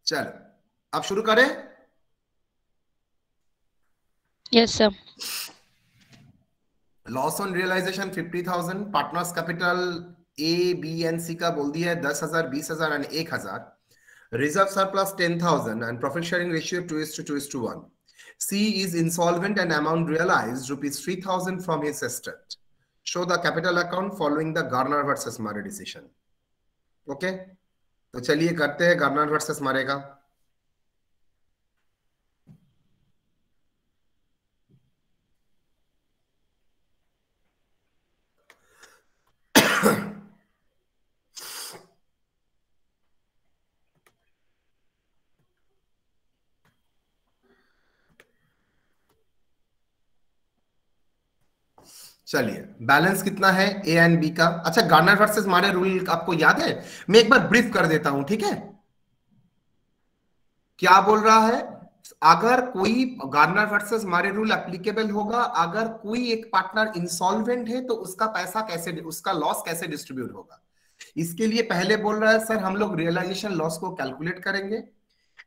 चलो अब शुरू करें। Yes sir. Loss on realisation 50,000, partners capital A B and C का बोल दिया है 10,000, 20,000 and 1,000। Reserve surplus 10,000 and profit sharing ratio 2:1. C is insolvent and amount realized rupees 3,000 from his estate. Show the capital account following the Garner versus Murray decision. Okay तो चलिए करते हैं Garner versus Murray का। चलिए balance कितना है ए and B का। अच्छा गार्नर वर्सेस मारे रूल आपको याद है? मैं एक बार ब्रीफ कर देता हूं, ठीक है? क्या बोल रहा है? अगर कोई गार्नर वर्सेस मारे रूल एप्लीकेबल होगा अगर कोई एक पार्टनर इंसॉल्वेंट है तो उसका पैसा कैसे, उसका लॉस कैसे डिस्ट्रीब्यूट होगा। इसके लिए पहले बोल रहा है सर हम लोग रियलाइजेशन लॉस को कैलकुलेट करेंगे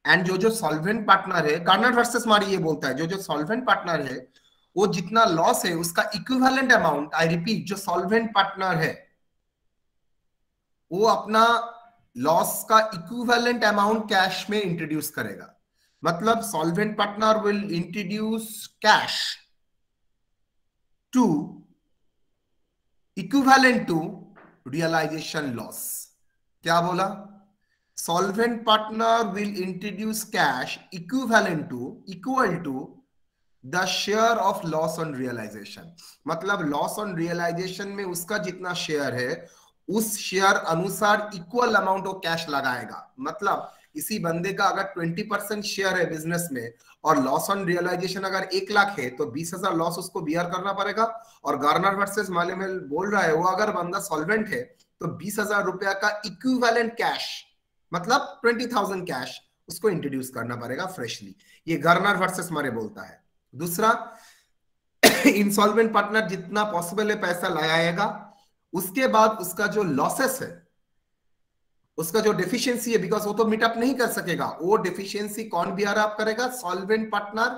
एंड जो सॉल्वेंट पार्टनर है, गार्नर वर्सेस मारी ये बोलता है जो सॉल्वेंट पार्टनर है वो जितना लॉस है उसका इक्विवेलेंट अमाउंट, आई रिपीट, जो सॉल्वेंट पार्टनर है वो अपना लॉस का इक्विवेलेंट अमाउंट कैश में इंट्रोड्यूस करेगा। मतलब solvent partner will introduce cash to equivalent to realisation loss. क्या बोला? solvent partner will introduce cash equivalent to equal to the share of loss on realization। मतलब लॉस ऑन रियलाइजेशन में उसका जितना share है उस शेयर अनुसार इक्वल अमाउंट वो कैश लगाएगा। मतलब किसी बंदे का अगर 20% शेयर है बिजनेस में और लॉस ऑन रियलाइजेशन अगर 1 लाख है तो 20,000 लॉस उसको बियर करना पड़ेगा। और गार्नर वर्सेस माले में बोल रहा है वो अगर बंदा सॉल्वेंट है तो 20,000 रुपया का इक्विवेलेंट कैश मतलब 20,000 कैश उसको इंट्रोड्यूस करना पड़ेगा फ्रेशली। ये गार्नर वर्सेस मारे बोलता है। दूसरा, इंसॉल्वेंट पार्टनर जितना पॉसिबल है पैसा लगाएगा, उसके बाद उसका जो लॉसेस है, उसका जो डेफिशिएंसी है, बिकॉज वो तो मीटअप नहीं कर सकेगा, वो डेफिशिएंसी कौन बियर अप करेगा? Solvent partner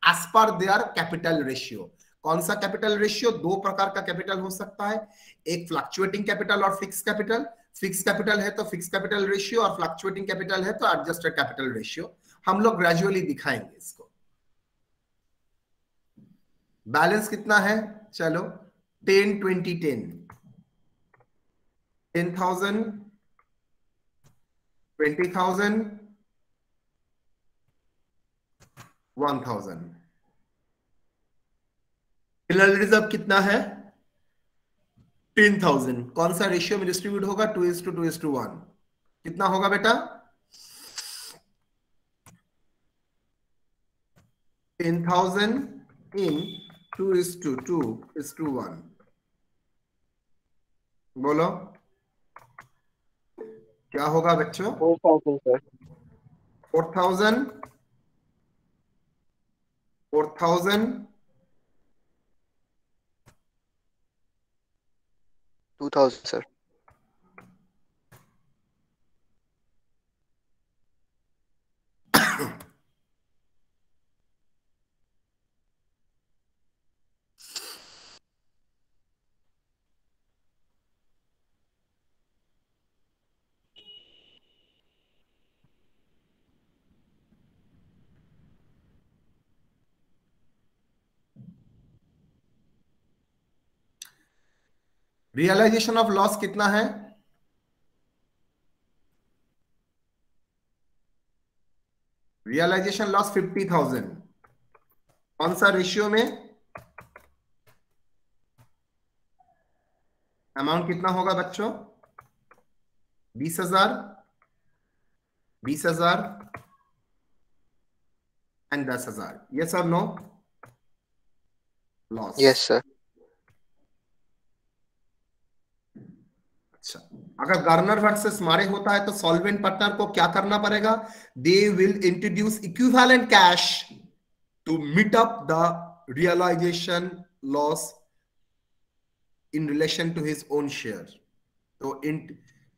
as per their capital ratio. कौन सा कैपिटल रेशियो? 2 प्रकार का कैपिटल हो सकता है, एक फ्लक्चुएटिंग कैपिटल और फिक्स कैपिटल। फिक्स कैपिटल है तो फिक्स कैपिटल रेशियो और फ्लक्चुएटिंग कैपिटल है तो एडजस्टेड कैपिटल रेशियो। हम लोग ग्रेजुअली दिखाएंगे इसको। बैलेंस कितना है? चलो 10 20 10, 10,000, 20,000, 1,000। फिलहाल रिजर्व कितना है? 10,000। कौन सा रेशियो में डिस्ट्रीब्यूट होगा? 2:2:1। कितना होगा बेटा? 10,000 in 2:2:1। बोलो क्या होगा बच्चों? 4,000 sir. 4,000, 4,000, 2,000 sir. Realisation of loss कितना है? Realisation loss 50,000। कौन सा रेशियो में? अमाउंट कितना होगा बच्चों? 20,000, 20,000 एंड 10,000। ये सब नो लॉस। Yes sir. अच्छा, अगर गार्नर वर्सेस मारे होता है तो सॉल्वेंट पार्टनर को क्या करना पड़ेगा? They will introduce equivalent cash to meet up the realisation loss in relation to his own share. तो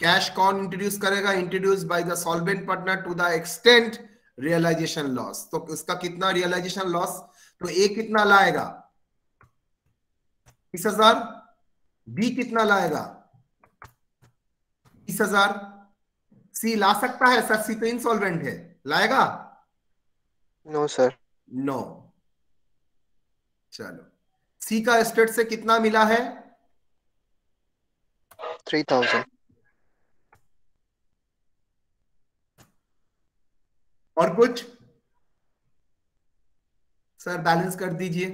कैश कौन इंट्रोड्यूस करेगा? Introduce by the solvent partner to the extent realisation loss. तो इसका कितना रियलाइजेशन लॉस? तो ए कितना लाएगा? 30,000। B कितना लाएगा? 30,000। सी ला सकता है सर? सी तो इंसॉल्वेंट है, लाएगा? No sir. नो। चलो, सी का एस्टेट से कितना मिला है? 3,000। और कुछ? सर बैलेंस कर दीजिए।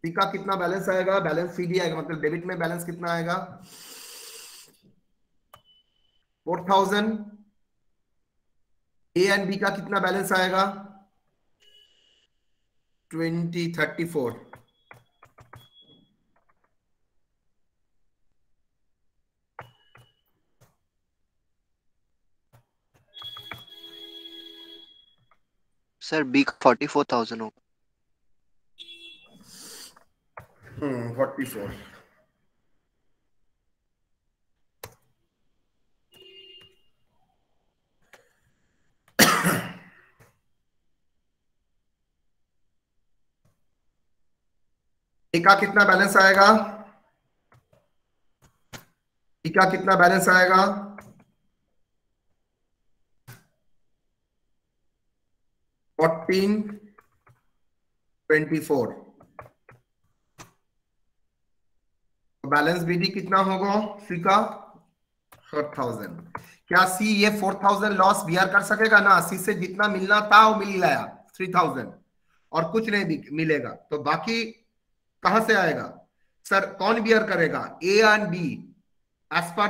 सी का कितना बैलेंस आएगा? बैलेंस सी डी आएगा, मतलब डेबिट में बैलेंस कितना आएगा? 4,000। ए एंड बी का कितना बैलेंस आएगा? 34। सर बी का 44,000 होगा। 44। ए का कितना बैलेंस आएगा? बी का कितना बैलेंस आएगा? 14, 24। बैलेंस बीडी कितना होगा सी का? 4,000। क्या सी ये 4,000 लॉस बियर कर सकेगा? ना, सी से जितना मिलना था वो मिल गया, 3,000, और कुछ नहीं मिलेगा। तो बाकी कहां से आएगा? सर कौन बियर करेगा? A and B as per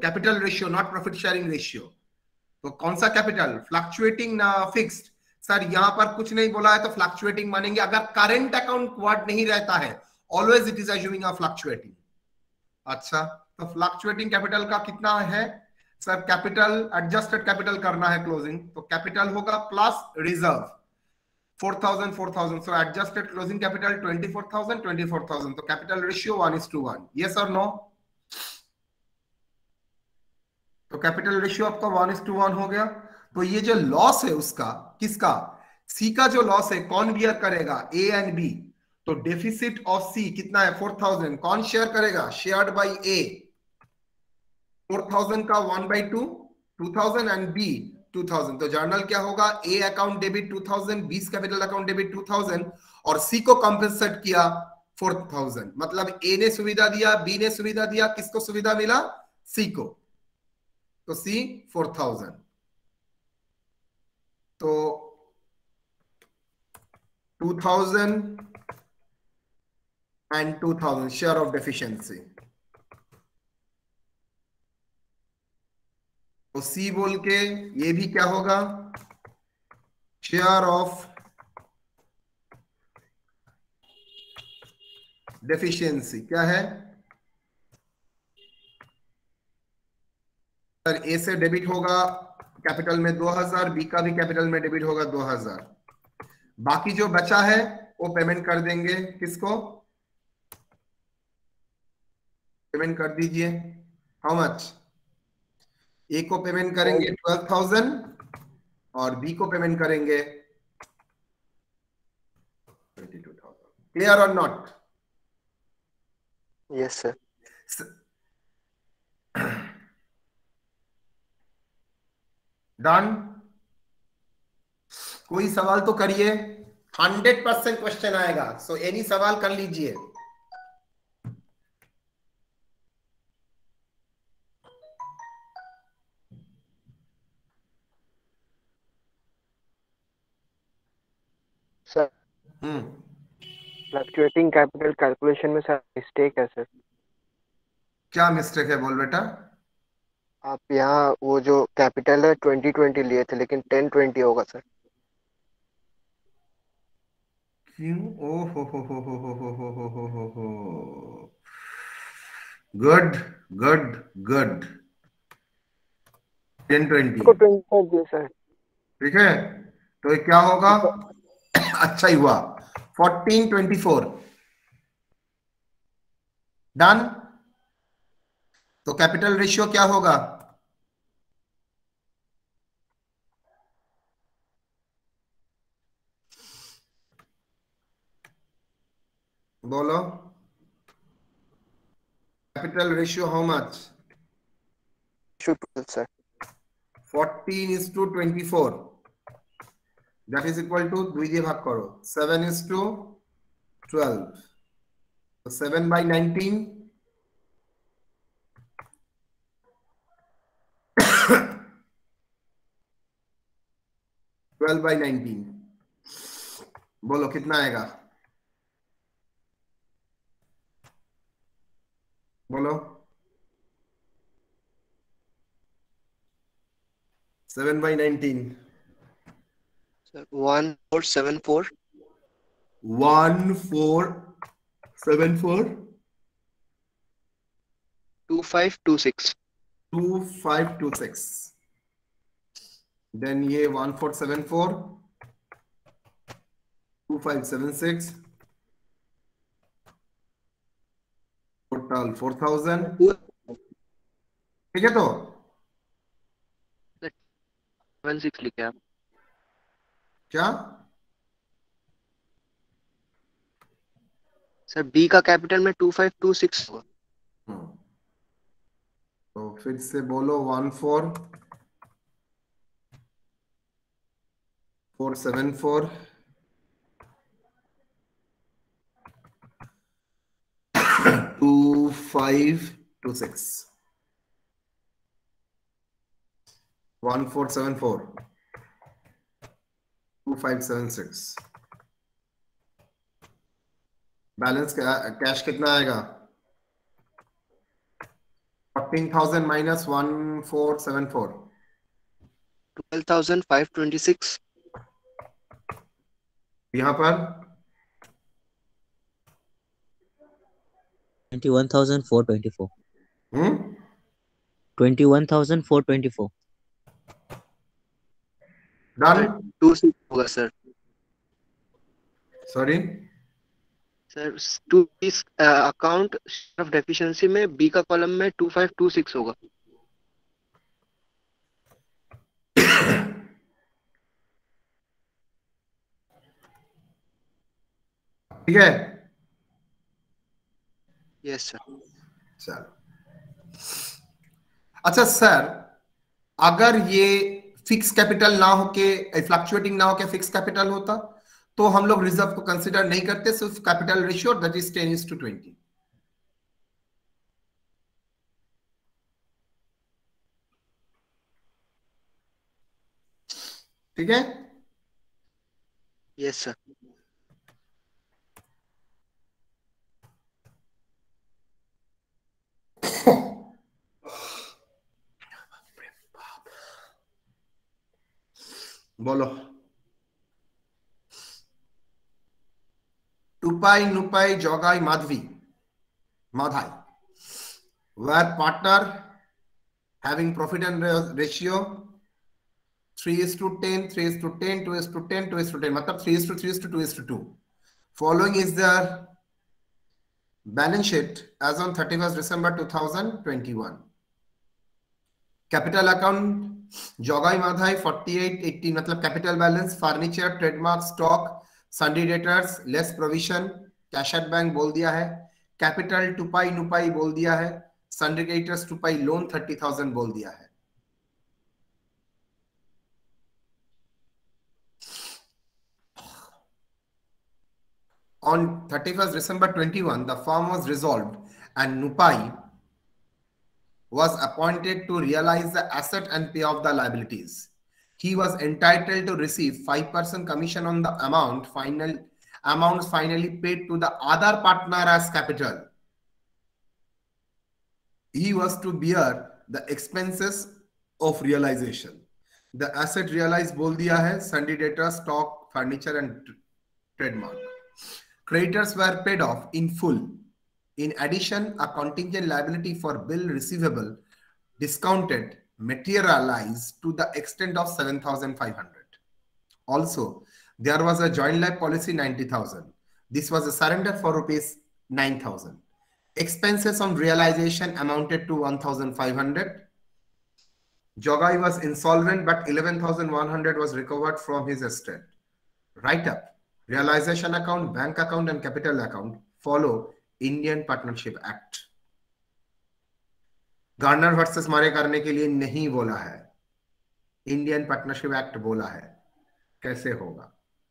capital ratio, not profit sharing ratio. तो कौन सा कैपिटल? फ्लक्चुएटिंग ना फिक्स्ड? सर यहां पर कुछ नहीं बोला है तो फ्लक्चुएटिंग मानेंगे। अगर करंट अकाउंट वर्ड नहीं रहता है, always it is assuming a fluctuating. अच्छा, तो फ्लक्चुएटिंग कैपिटल का कितना है? सर कैपिटल, एडजस्टेड कैपिटल करना है क्लोजिंग, तो कैपिटल होगा प्लस रिजर्व 4,000 4,000। सो एडजस्टेड क्लोजिंग कैपिटल 24,000 24,000। तो कैपिटल रेशियो 1:1। यस और नो? तो कैपिटल रेशियो आपका 1:1 हो गया। तो ये जो लॉस है उसका, किसका? सी का जो लॉस है कौन बियर करेगा? A and B. तो डेफिसिट ऑफ सी कितना है? 4,000। कौन शेयर करेगा? शेयर्ड बाय ए। 4,000 का 1/2, 2,000, एंड बी 2,000। तो जर्नल क्या होगा? A account debit 2,000, B capital account debit 2,000, और सी को कंपेंसेट किया 4,000। मतलब ए ने सुविधा दिया, बी ने सुविधा दिया, किसको सुविधा मिला? सी को। तो सी 4,000। तो 2,000 and 2,000 share of deficiency। तो सी बोल के ये भी क्या होगा? Share of deficiency. क्या है सर? ए से डेबिट होगा कैपिटल में 2,000, बी का भी कैपिटल में डेबिट होगा 2,000। बाकी जो बचा है वो पेमेंट कर देंगे। किसको पेमेंट कर दीजिए? How much? ए को पेमेंट करेंगे 12,000 और बी को पेमेंट करेंगे 22,000। क्लियर और नॉट? Yes sir. डन? कोई सवाल तो करिए, 100% क्वेश्चन आएगा। सो एनी सवाल कर लीजिए। सर फ्लक्चुएटिंग कैपिटल कैलकुलेशन में सर मिस्टेक है सर। क्या मिस्टेक है बोल बेटा? आप यहाँ वो जो कैपिटल है 2020 लिए थे, लेकिन 1020 होगा सर। क्यों? ओ हो। Good good good. 1020 को 20 कर दिए सर। ठीक है। तो ये क्या होगा? अच्छा ही हुआ। 1424 डन। तो कैपिटल रेशियो क्या होगा? बोलो, capital ratio how much? 12 sir. 14:24 that is equal to 2 দিয়ে ভাগ করো 7:12 so 7/19 12/19 बोलो कितना आएगा? बोलो 7/19 Sir, 1474 1474 2526 2526 then ये 1474 2576 टोटल 4000 ठीक है। तो 76 लिखे आप। क्या सर बी का कैपिटल में 2526 होगा। तो फिर से बोलो 14474 2526 1474 2576 बैलेंस कैश कितना आएगा? 14,000 minus 1474 12,526 यहाँ पर 21,424 हम्म 21,424 डन। 26 होगा सर। सॉरी सर टू इस अकाउंट ऑफ डेफिशिएंसी में बी का कॉलम में 2526 होगा। ठीक है। Yes sir. चलो अच्छा सर, अगर ये फिक्स कैपिटल ना हो के फ्लक्चुएटिंग ना हो के फिक्स कैपिटल होता तो हम लोग रिजर्व को कंसीडर नहीं करते, सिर्फ कैपिटल रेशियो दैट इज 10:20। ठीक है। Yes sir. बोलो टुपाई नुपाई जोगाई Madhavi माधाई were partner having profit and ratio 3:10 3:10 2:10 2:10 मतलब 3:3:2:2। following is the balance sheet as on 31st December 2021। Capital account जोगाई माधाई 4880 मतलब capital balance, furniture, trademark, stock, sundry debtors, less provision, cash at bank बोल दिया है, capital टुपाई नुपाई बोल दिया है, सन्डी डेटर्स टुपाई लोन 30,000 बोल दिया है। On 31st December 21, the firm was dissolved and Nupai was appointed to realize the asset and pay off the liabilities. He was entitled to receive 5% commission on the amounts finally paid to the other partner as capital. He was to bear the expenses of realization. The asset realized बोल दिया है, Sunday data, stock, furniture and trademark. Creditors were paid off in full. In addition, a contingent liability for bill receivable discounted materialized to the extent of 7,500. Also, there was a joint life policy 90,000. This was a surrender for rupees 9,000. Expenses on realization amounted to 1,500. Jogai was insolvent, but 11,100 was recovered from his estate. Write-up. Realization account, bank account and capital account follow Indian Partnership Act. Garner versus मारे करने के लिए नहीं बोला है, Indian Partnership act बोला है. कैसे होगा?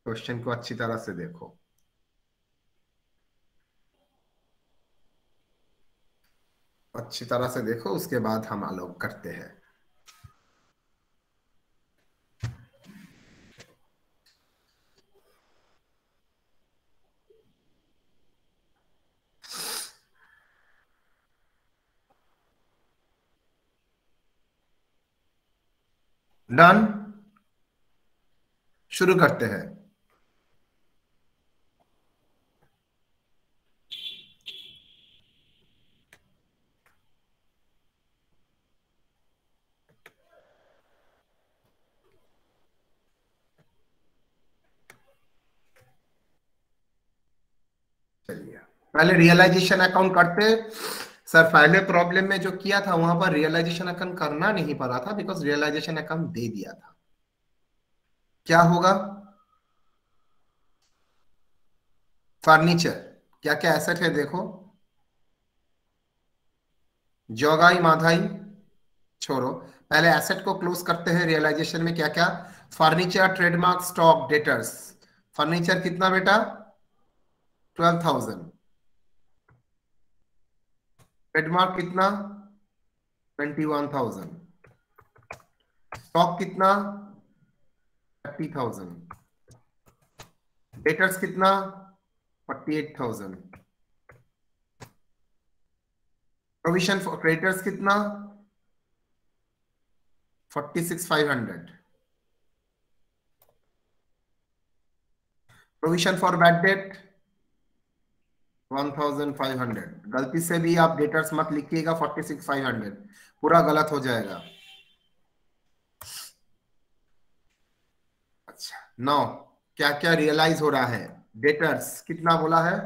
क्वेश्चन को अच्छी तरह से देखो. अच्छी तरह से देखो, उसके बाद हम आलोक करते हैं. डन. शुरू करते हैं. चलिए पहले रियलाइजेशन अकाउंट करते. सर पहले प्रॉब्लम में जो किया था वहां पर रियलाइजेशन अकाउंट करना नहीं पड़ा था, बिकॉज रियलाइजेशन अकाउंट दे दिया था. क्या होगा? फर्नीचर. क्या क्या एसेट है देखो. जोगाई माधाई छोड़ो, पहले एसेट को क्लोज करते हैं. रियलाइजेशन में क्या क्या? Furniture, trademark, stock, debtors. Furniture कितना बेटा? 12,000. ट्रेडमार्क कितना? 21,000. स्टॉक कितना? 30,000. डेटर्स कितना? 48,000. प्रोविजन फॉर क्रेडिटर्स कितना? 46,500. Provision for bad debt 1,500. गलती से भी आप डेटर्स मत लिखिएगा 46,500, पूरा गलत हो जाएगा. अच्छा, 9 क्या क्या रियलाइज हो रहा है? डेटर्स कितना बोला है?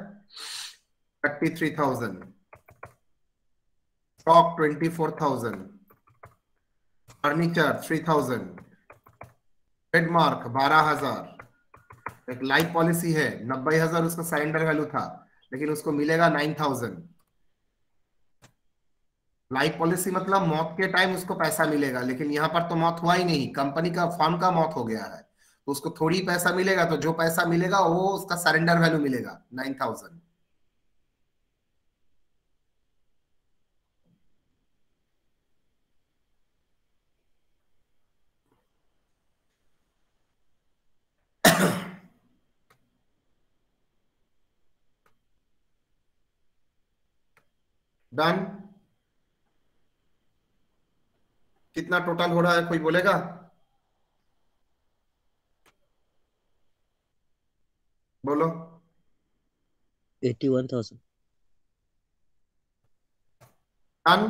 33,000. स्टॉक 24,000. फर्नीचर 3,000. ट्रेडमार्क 12,000. एक लाइफ पॉलिसी है 90,000, उसका सरेंडर वैल्यू था, लेकिन उसको मिलेगा 9,000. लाइफ पॉलिसी मतलब मौत के टाइम उसको पैसा मिलेगा, लेकिन यहां पर तो मौत हुआ ही नहीं, कंपनी का फर्म का मौत हो गया है, तो उसको थोड़ी पैसा मिलेगा. तो जो पैसा मिलेगा वो उसका सरेंडर वैल्यू मिलेगा 9,000. डन. कितना टोटल हो रहा है, कोई बोलेगा? बोलो. 81,000. डन.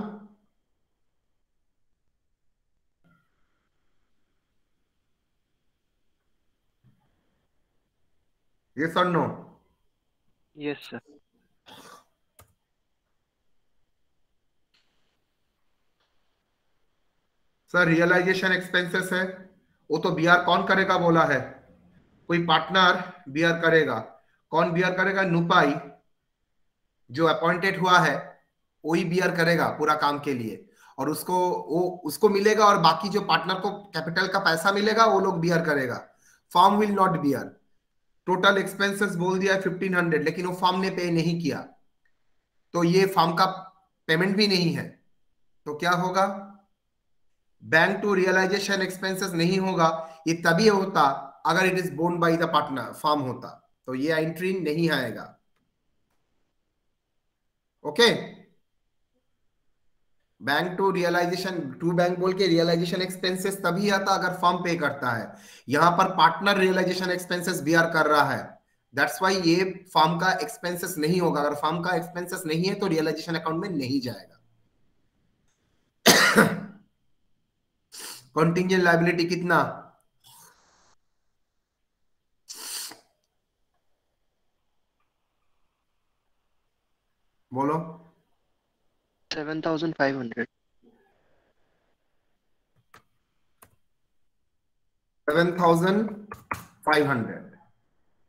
यस और no? Yes sir. Sir realisation expenses है, वो तो बीआर कौन करेगा बोला है? कोई पार्टनर बीआर करेगा. कौन बीआर करेगा? नुपाई जो अपॉइंटेड हुआ है वही बीआर करेगा पूरा काम के लिए, और उसको मिलेगा, और बाकी जो पार्टनर को कैपिटल का पैसा मिलेगा वो लोग बीआर करेगा. Firm will not bear. Total expenses बोल दिया 1,500, लेकिन वो फॉर्म ने पे नहीं किया, तो ये फॉर्म का पेमेंट भी नहीं है. तो क्या होगा? बैंक टू रियलाइजेशन एक्सपेंसेस नहीं होगा. ये तभी होता अगर it is borne by the partner firm होता, तो ये एंट्री नहीं आएगा. Okay. Bank to realisation, to bank बोल के रियलाइजेशन एक्सपेंसेस तभी आता अगर फर्म पे करता है. यहां पर पार्टनर रियलाइजेशन एक्सपेंसेस बीआर कर रहा है, दैट्स वाई ये फर्म का एक्सपेंसेस नहीं होगा. अगर फर्म का एक्सपेंसेस नहीं है तो रियलाइजेशन अकाउंट में नहीं जाएगा. कंटिंजेंट लायबिलिटी कितना? बोलो 7,500। 7,500।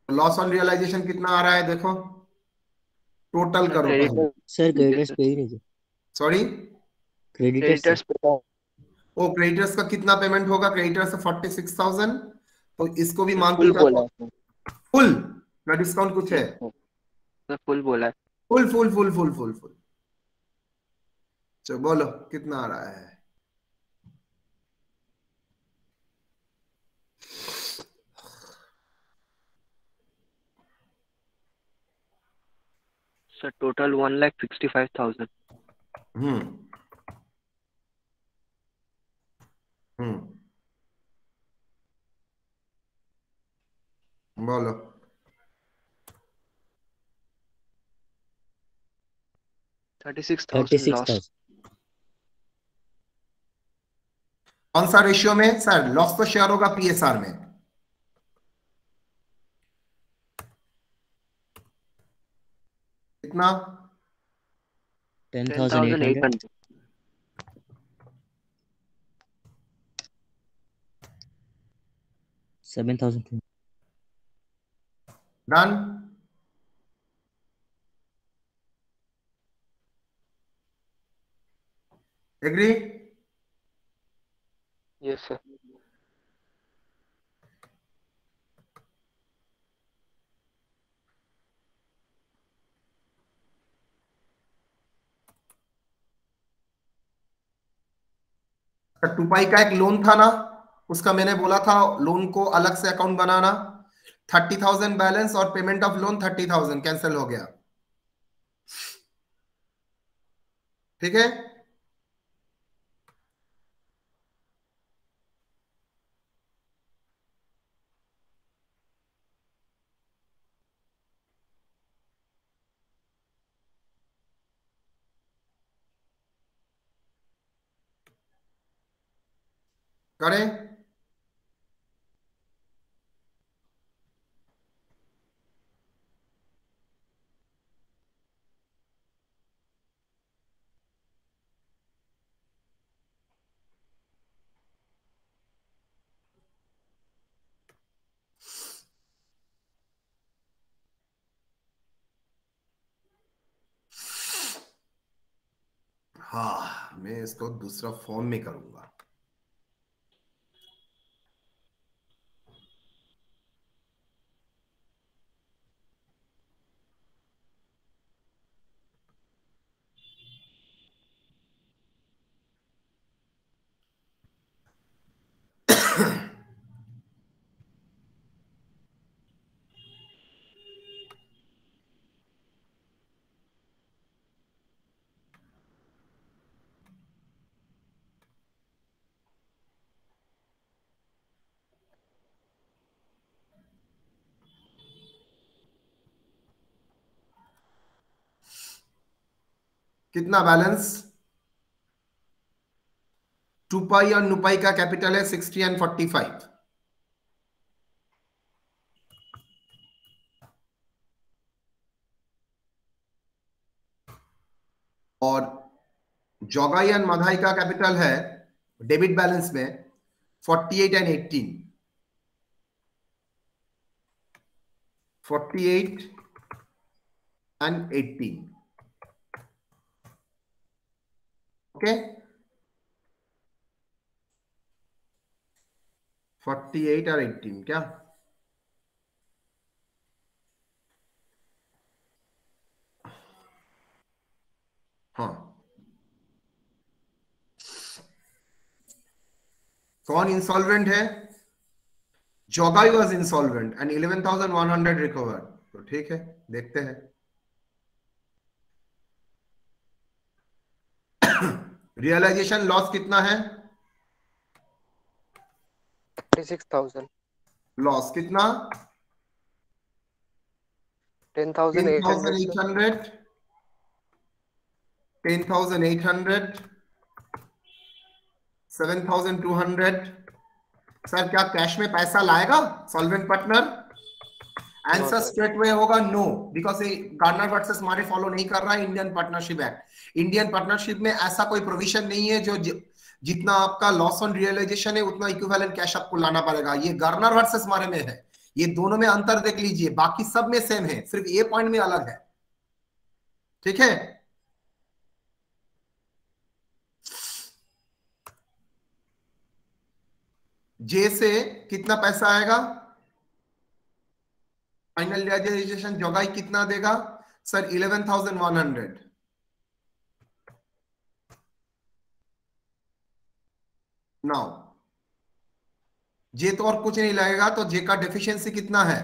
लॉस ऑन रियलाइजेशन कितना आ रहा है देखो, टोटल करो पहले। सर क्रेडिटर्स पे ही नहीं, सॉरी, क्रेडिटर्स क्रेडिटर्स पे ओ क्रेडिटर्स का कितना पेमेंट होगा, क्रेडिटर्स 46,000, तो इसको भी मान के फुल बोला चलो है फुल, ना डिस्काउंट कुछ है? सर, फुल बोला है। Full full full full full full. चलो बोलो कितना आ रहा है? Sir total 1,65,000। हम्म हम्म बोलो 36,000 लॉस। 36,000। कौन सा रेशियो में सर? लॉस तो शेयर होगा पीएसआर में। कितना? 10,800। 10,800। 7,000। डन। एग्री? Yes sir. टूपाई का एक लोन था ना, उसका मैंने बोला था लोन को अलग से अकाउंट बनाना। 30,000 बैलेंस और पेमेंट ऑफ लोन 30,000 कैंसिल हो गया। ठीक है, करें? हाँ, मैं इसको दूसरा फॉर्म में करूंगा। कितना बैलेंस? टूपाई और नुपाई का कैपिटल है 60 एंड 45। और जोगाई एंड मधाई का कैपिटल है डेबिट बैलेंस में 48 एंड 18। 48 एंड 18। ओके, 48 और 18 क्या? हाँ, कौन इंसॉल्वेंट है? जोगाई वाज इंसॉल्वेंट एंड 11,100 रिकवर। तो ठीक है, देखते हैं। रियलाइजेशन लॉस कितना है? 36,000। लॉस कितना? 10,800 सर। 10,800। 10,800। 7,200। सर क्या कैश में पैसा लाएगा solvent partner? Answer straight way होगा नो, बिकॉज ये गार्नर वर्सेस मारे फॉलो नहीं कर रहा है Indian Partnership act. Indian partnership में ऐसा कोई प्रोविजन नहीं है जो जितना आपका लॉस ऑन रियलाइजेशन है उतना इक्विवेलेंट कैश आपको लाना पड़ेगा। ये गार्नर वर्सेस मारे में है, ये दोनों में अंतर देख लीजिए, बाकी सब में सेम है, सिर्फ ये पॉइंट में अलग है। ठीक है, जे से कितना पैसा आएगा? फाइनल रियलाइजेशन जोगाई कितना देगा सर? 11,100। नाउ जे तो और कुछ नहीं लगेगा, तो जे का डेफिशिएंसी कितना है?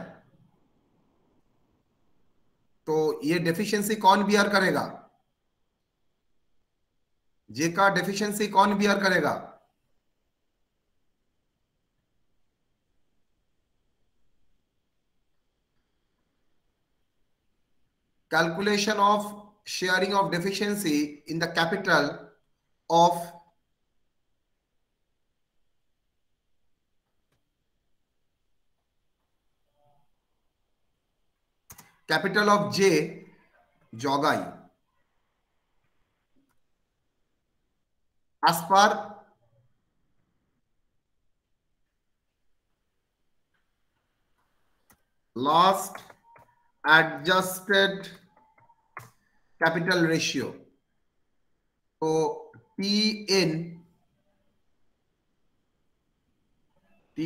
तो ये डेफिशिएंसी कौन बियर करेगा? जे का डेफिशिएंसी कौन बियर करेगा? Calculation of sharing of deficiency in the capital of J Jogai as per last adjusted capital ratio। तो टी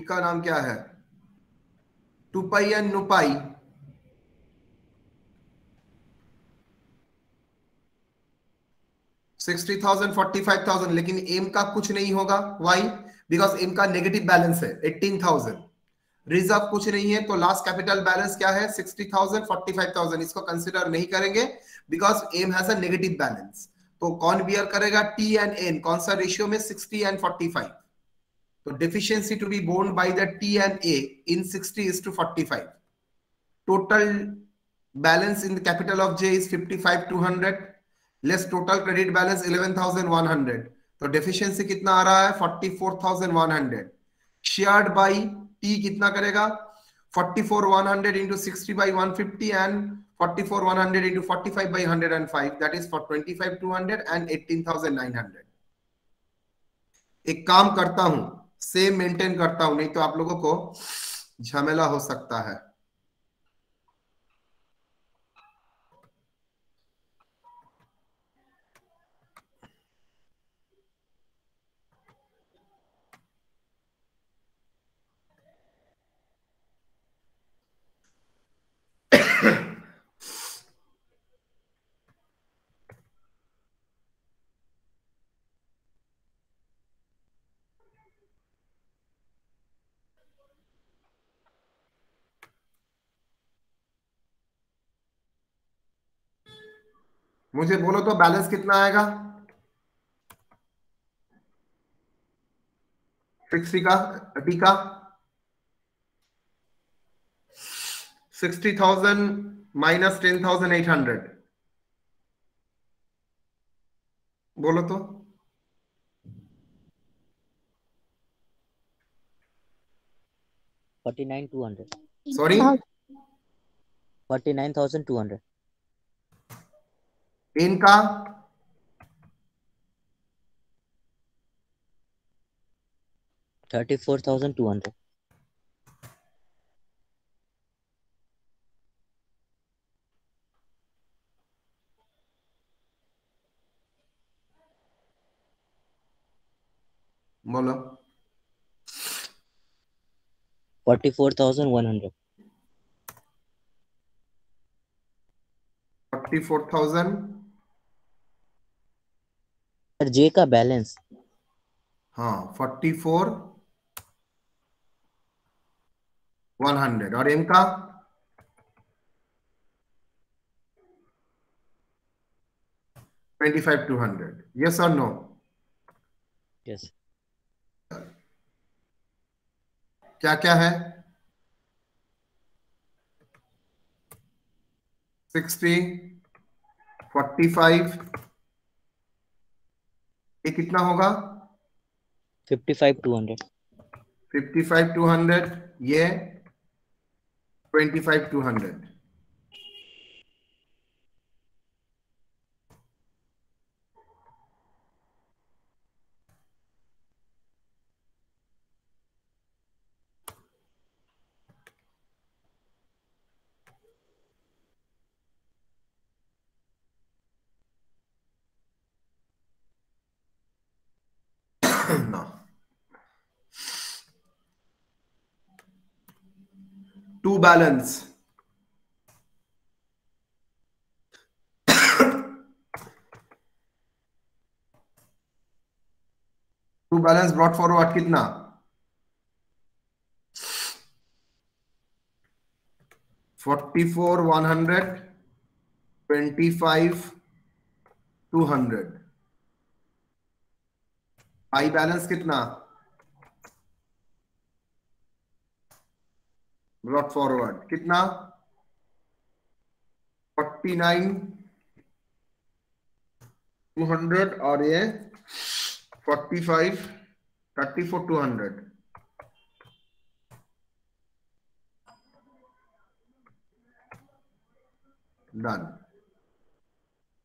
का नाम क्या है? टूपाई एंड नुपाई, 60,000 45,000, लेकिन एम का कुछ नहीं होगा। वाई? बिकॉज एम का नेगेटिव बैलेंस है 18,000, रिजर्व कुछ नहीं है, तो लास्ट कैपिटल बैलेंस क्या है? 60,000 45,000, इसको कंसिडर नहीं करेंगे because M has a negative balance. तो कौन बियर करेगा? T and N. कौन सा रेशियो में? 60 एंड 45। तो deficiency to be borne by the T and A in 60:45। Total balance in the capital of J is 55,200 less total credit balance 11,100। तो deficiency कितना आ रहा है? 44,100। शेयर्ड बाय टी कितना करेगा? 44,100 into 60/150 and 44,100 into 45/105, that is for 25,200 and 18,900। एक काम करता हूं, सेम मेंटेन करता हूं, नहीं तो आप लोगों को झमेला हो सकता है। मुझे बोलो तो बैलेंस कितना आएगा? 60 का, टी का 60,000 minus 10,800, बोलो तो। 49,200। सॉरी, 49,200। इनका 34,200। बोलो। 44,100। 44,000। सर जे का बैलेंस। हाँ, 44,100 और एम का 25,200। यस और नो? यस। क्या क्या है? 60 45, ये कितना होगा? 55,200। 55,200, ये 25,200. No. To balance. To balance brought forward कितना? 44,100, 25,200. आई बैलेंस कितना? ब्रॉट फॉरवर्ड कितना? 49,200 और ये 34,200. डन.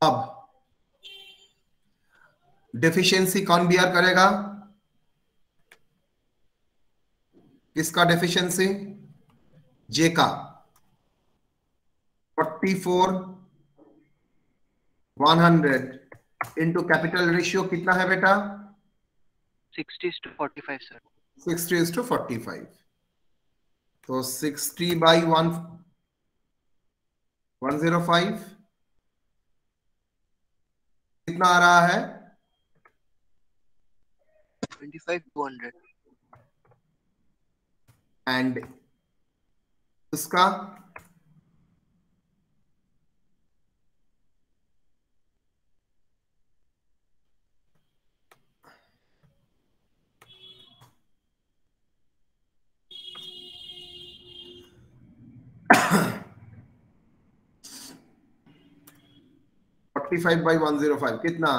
अब डेफिशिएंसी कौन बियर करेगा? किसका डेफिशिएंसी? जे का. 44,100 इंटू कैपिटल रेशियो कितना है बेटा? 60:45 सर. 60:45. तो 60/105 कितना आ रहा है? 25,200. एंड उसका (45/105) कितना?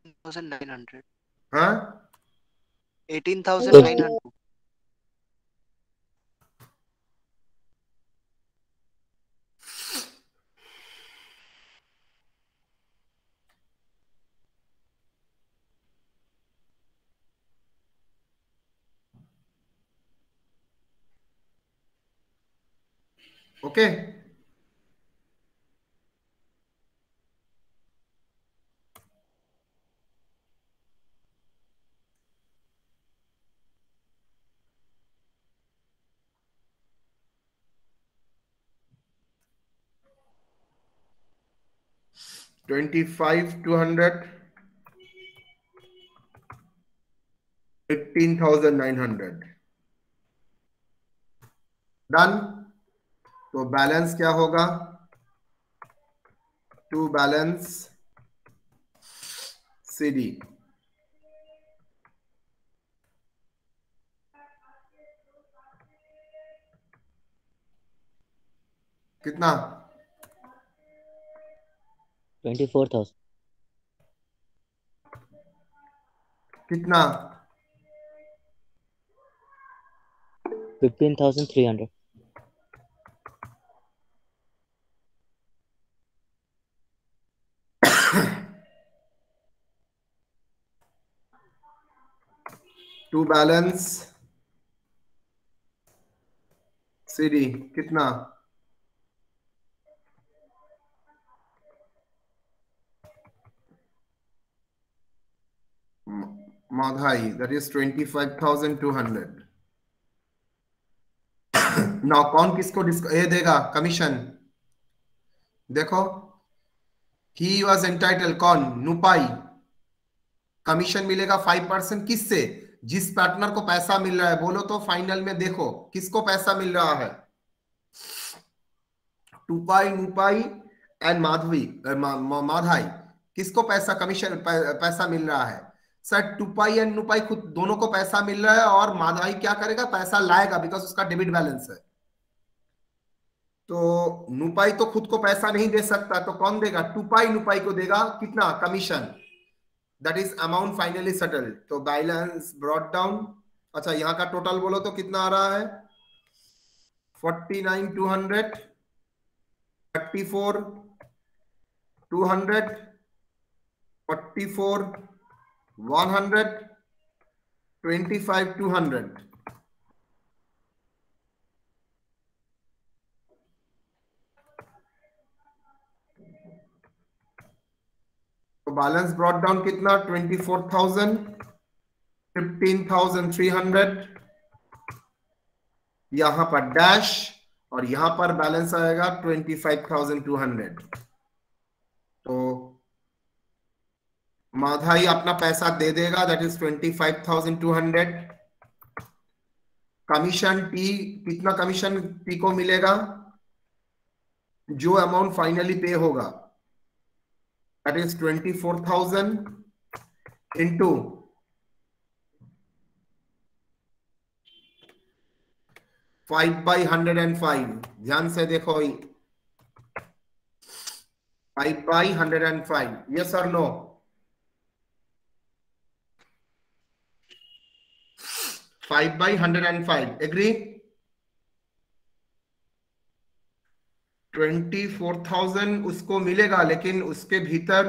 18,900. हाँ 18,900. ओके. $25,200, $18,900. डन. तो बैलेंस क्या होगा? टू बैलेंस सीडी कितना? 24,000. कितना? 15,300. टू बैलेंस सीडी कितना? माधाई दैट इज 25,200. नाउ कौन किसको ये देगा कमीशन? देखो ही वॉज एंटाइटल कौन? नुपाई. कमीशन मिलेगा 5% किससे? जिस पार्टनर को पैसा मिल रहा है. बोलो तो फाइनल में देखो किसको पैसा मिल रहा है? टूपाई, नुपाई एंड माधवी माधाई. किसको पैसा कमीशन पैसा मिल रहा है? सर टूपाई एंड नुपाई खुद दोनों को पैसा मिल रहा है और माधाई क्या करेगा? पैसा लाएगा बिकॉज उसका डेबिट बैलेंस है. तो नुपाई तो खुद को पैसा नहीं दे सकता तो कौन देगा? टूपाई नुपाई को देगा. कितना? Commission. That is amount finally settled. तो बैलेंस ब्रॉट डाउन. अच्छा यहां का टोटल बोलो तो कितना आ रहा है? 49,200, 34,200, 44,100, 25,200. तो बैलेंस ब्रॉट डाउन कितना? 24,000, 15,300, यहां पर डैश, और यहां पर बैलेंस आएगा 25,200. तो माधाई अपना पैसा दे देगा, दैट इज 25,200. कमीशन टी, कितना कमीशन टी को मिलेगा? जो अमाउंट फाइनली पे होगा, दैट इज 24,000 इंटू 5/105. ध्यान से देखो, 5/105. यस और नो? 5/105. एग्री? 24,000 उसको मिलेगा, लेकिन उसके भीतर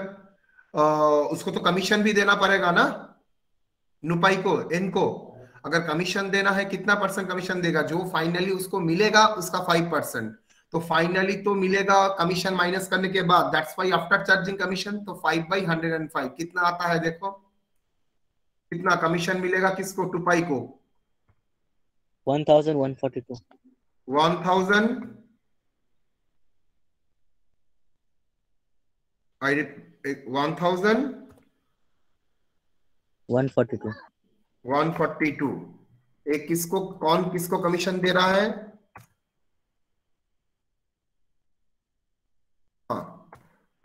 उसको तो कमीशन भी देना पड़ेगा ना, नुपाई को, इनको. अगर कमीशन देना है, कितना % कमीशन देगा? जो फाइनली उसको मिलेगा उसका 5%. तो फाइनली तो मिलेगा कमीशन माइनस करने के बाद, that's why after charging commission. तो 5/105 कितना आता है? देखो कितना कमीशन मिलेगा किसको? टुपाई को 1,142. 1,000, I repeat, 142. 142. एक किसको, कौन किसको कमीशन दे रहा है? हाँ,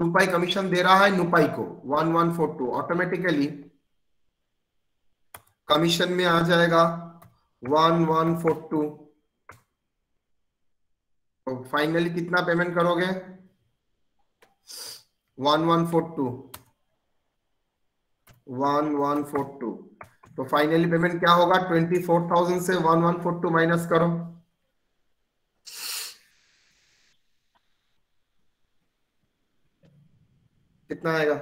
टुपाई कमीशन दे रहा है नुपाई को 1142. ऑटोमेटिकली कमीशन में आ जाएगा 1142. तो फाइनली कितना पेमेंट करोगे? 1142. 1142. तो फाइनली पेमेंट क्या होगा? 24,000 से 1142 माइनस करो. कितना आएगा?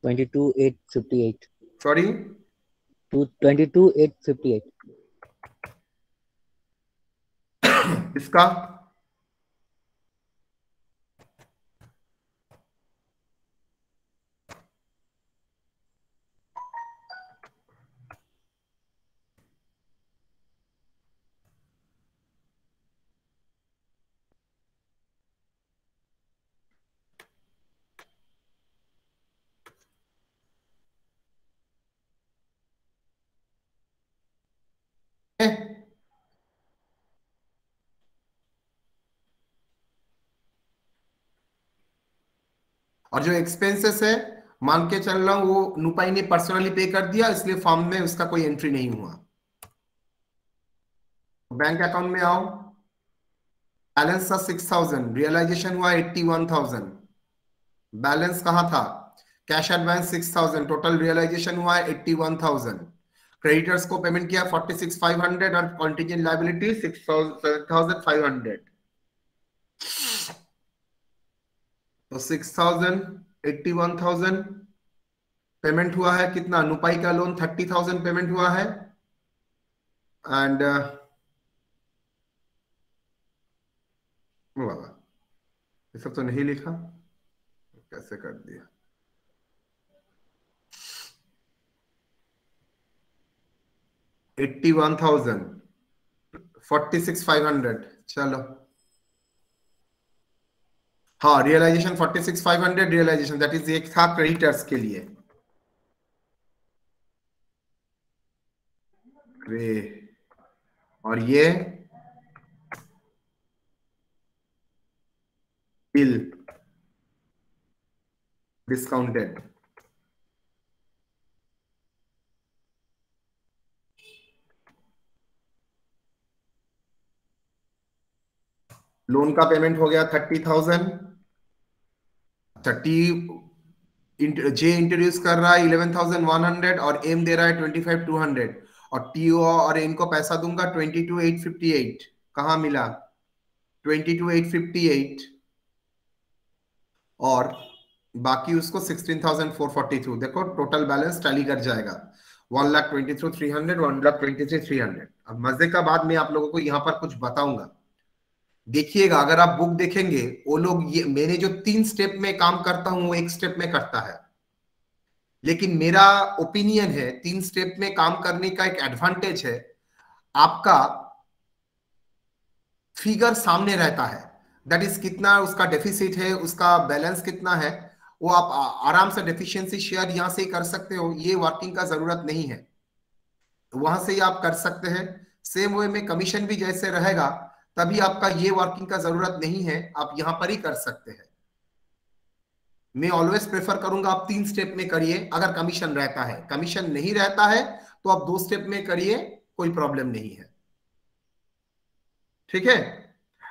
22,858. सॉरी, 22,858. इसका और जो एक्सपेंसेस है, मान के चल रहा हूं वो नुपाई ने पर्सनली पे कर दिया, इसलिए फॉर्म में उसका कोई एंट्री नहीं हुआ. बैंक अकाउंट में आओ. बैलेंस था 6,000, रियलाइजेशन हुआ 81,000. बैलेंस कहां था? कैश एडवांस 6,000, टोटल रियलाइजेशन हुआ 81,000. क्रेडिटर्स को पेमेंट किया 46,500 और कॉन्टिजेंट लायबिलिटी 7,500. तो 6,000, 81,000 पेमेंट हुआ है. कितना? नुपाई का लोन 30,000 पेमेंट हुआ है. एंड ये सब तो नहीं लिखा, कैसे कर दिया? $81,000, 46,500. चलो, हाँ, रियलाइजेशन 46,500 रियलाइजेशन, दैट इज एक था क्रेडिटर्स के लिए. और ये बिल डिस्काउंटेड. लोन का पेमेंट हो गया 30,000. 30 जे इंट्रोड्यूस कर रहा है 11,100 और एम दे रहा है 25,200 और टीओ और इनको पैसा दूंगा 22,858. कहां मिला 22,858 और बाकी उसको 16,442। देखो टोटल बैलेंस टैली कर जाएगा 1,23,300 1,23,300। अब मजे का बात मैं आप लोगों को यहां पर कुछ बताऊंगा, देखिएगा। अगर आप बुक देखेंगे वो लोग ये मैंने जो 3 स्टेप में काम करता हूं वो 1 स्टेप में करता है, लेकिन मेरा ओपिनियन है 3 स्टेप में काम करने का एक एडवांटेज है, आपका फिगर सामने रहता है। दैट इज कितना उसका डेफिसिट है, उसका बैलेंस कितना है, वो आप आराम से डेफिशिएंसी शेयर यहां से ही कर सकते हो। ये वर्किंग का जरूरत नहीं है, वहां से ही आप कर सकते हैं। सेम वे में कमीशन भी जैसे रहेगा तभी आपका ये वर्किंग का जरूरत नहीं है, आप यहां पर ही कर सकते हैं। मैं ऑलवेज प्रेफर करूंगा आप 3 स्टेप में करिए अगर कमीशन रहता है। कमीशन नहीं रहता है तो आप 2 स्टेप में करिए, कोई प्रॉब्लम नहीं है। ठीक है,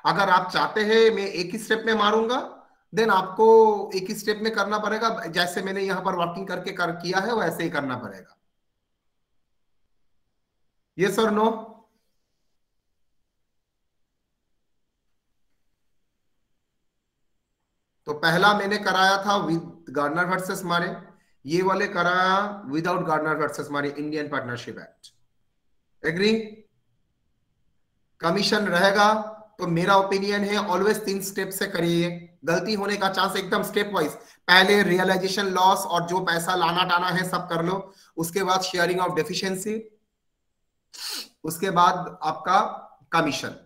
अगर आप चाहते हैं मैं एक ही स्टेप में मारूंगा, देन आपको एक ही स्टेप में करना पड़ेगा। जैसे मैंने यहां पर वर्किंग करके किया है वैसे ही करना पड़ेगा। यस और नो? तो पहला मैंने कराया था विद गार्डनर वर्सेस मारे, ये वाले कराया without Garner versus Murray, Indian Partnership Act. Agree? Commission रहेगा तो मेरा ओपिनियन है ऑलवेज 3 स्टेप से करिए, गलती होने का चांस एकदम स्टेप वाइज। पहले रियलाइजेशन लॉस और जो पैसा लाना टाना है सब कर लो, उसके बाद शेयरिंग ऑफ डेफिशिएंसी, उसके बाद आपका कमीशन।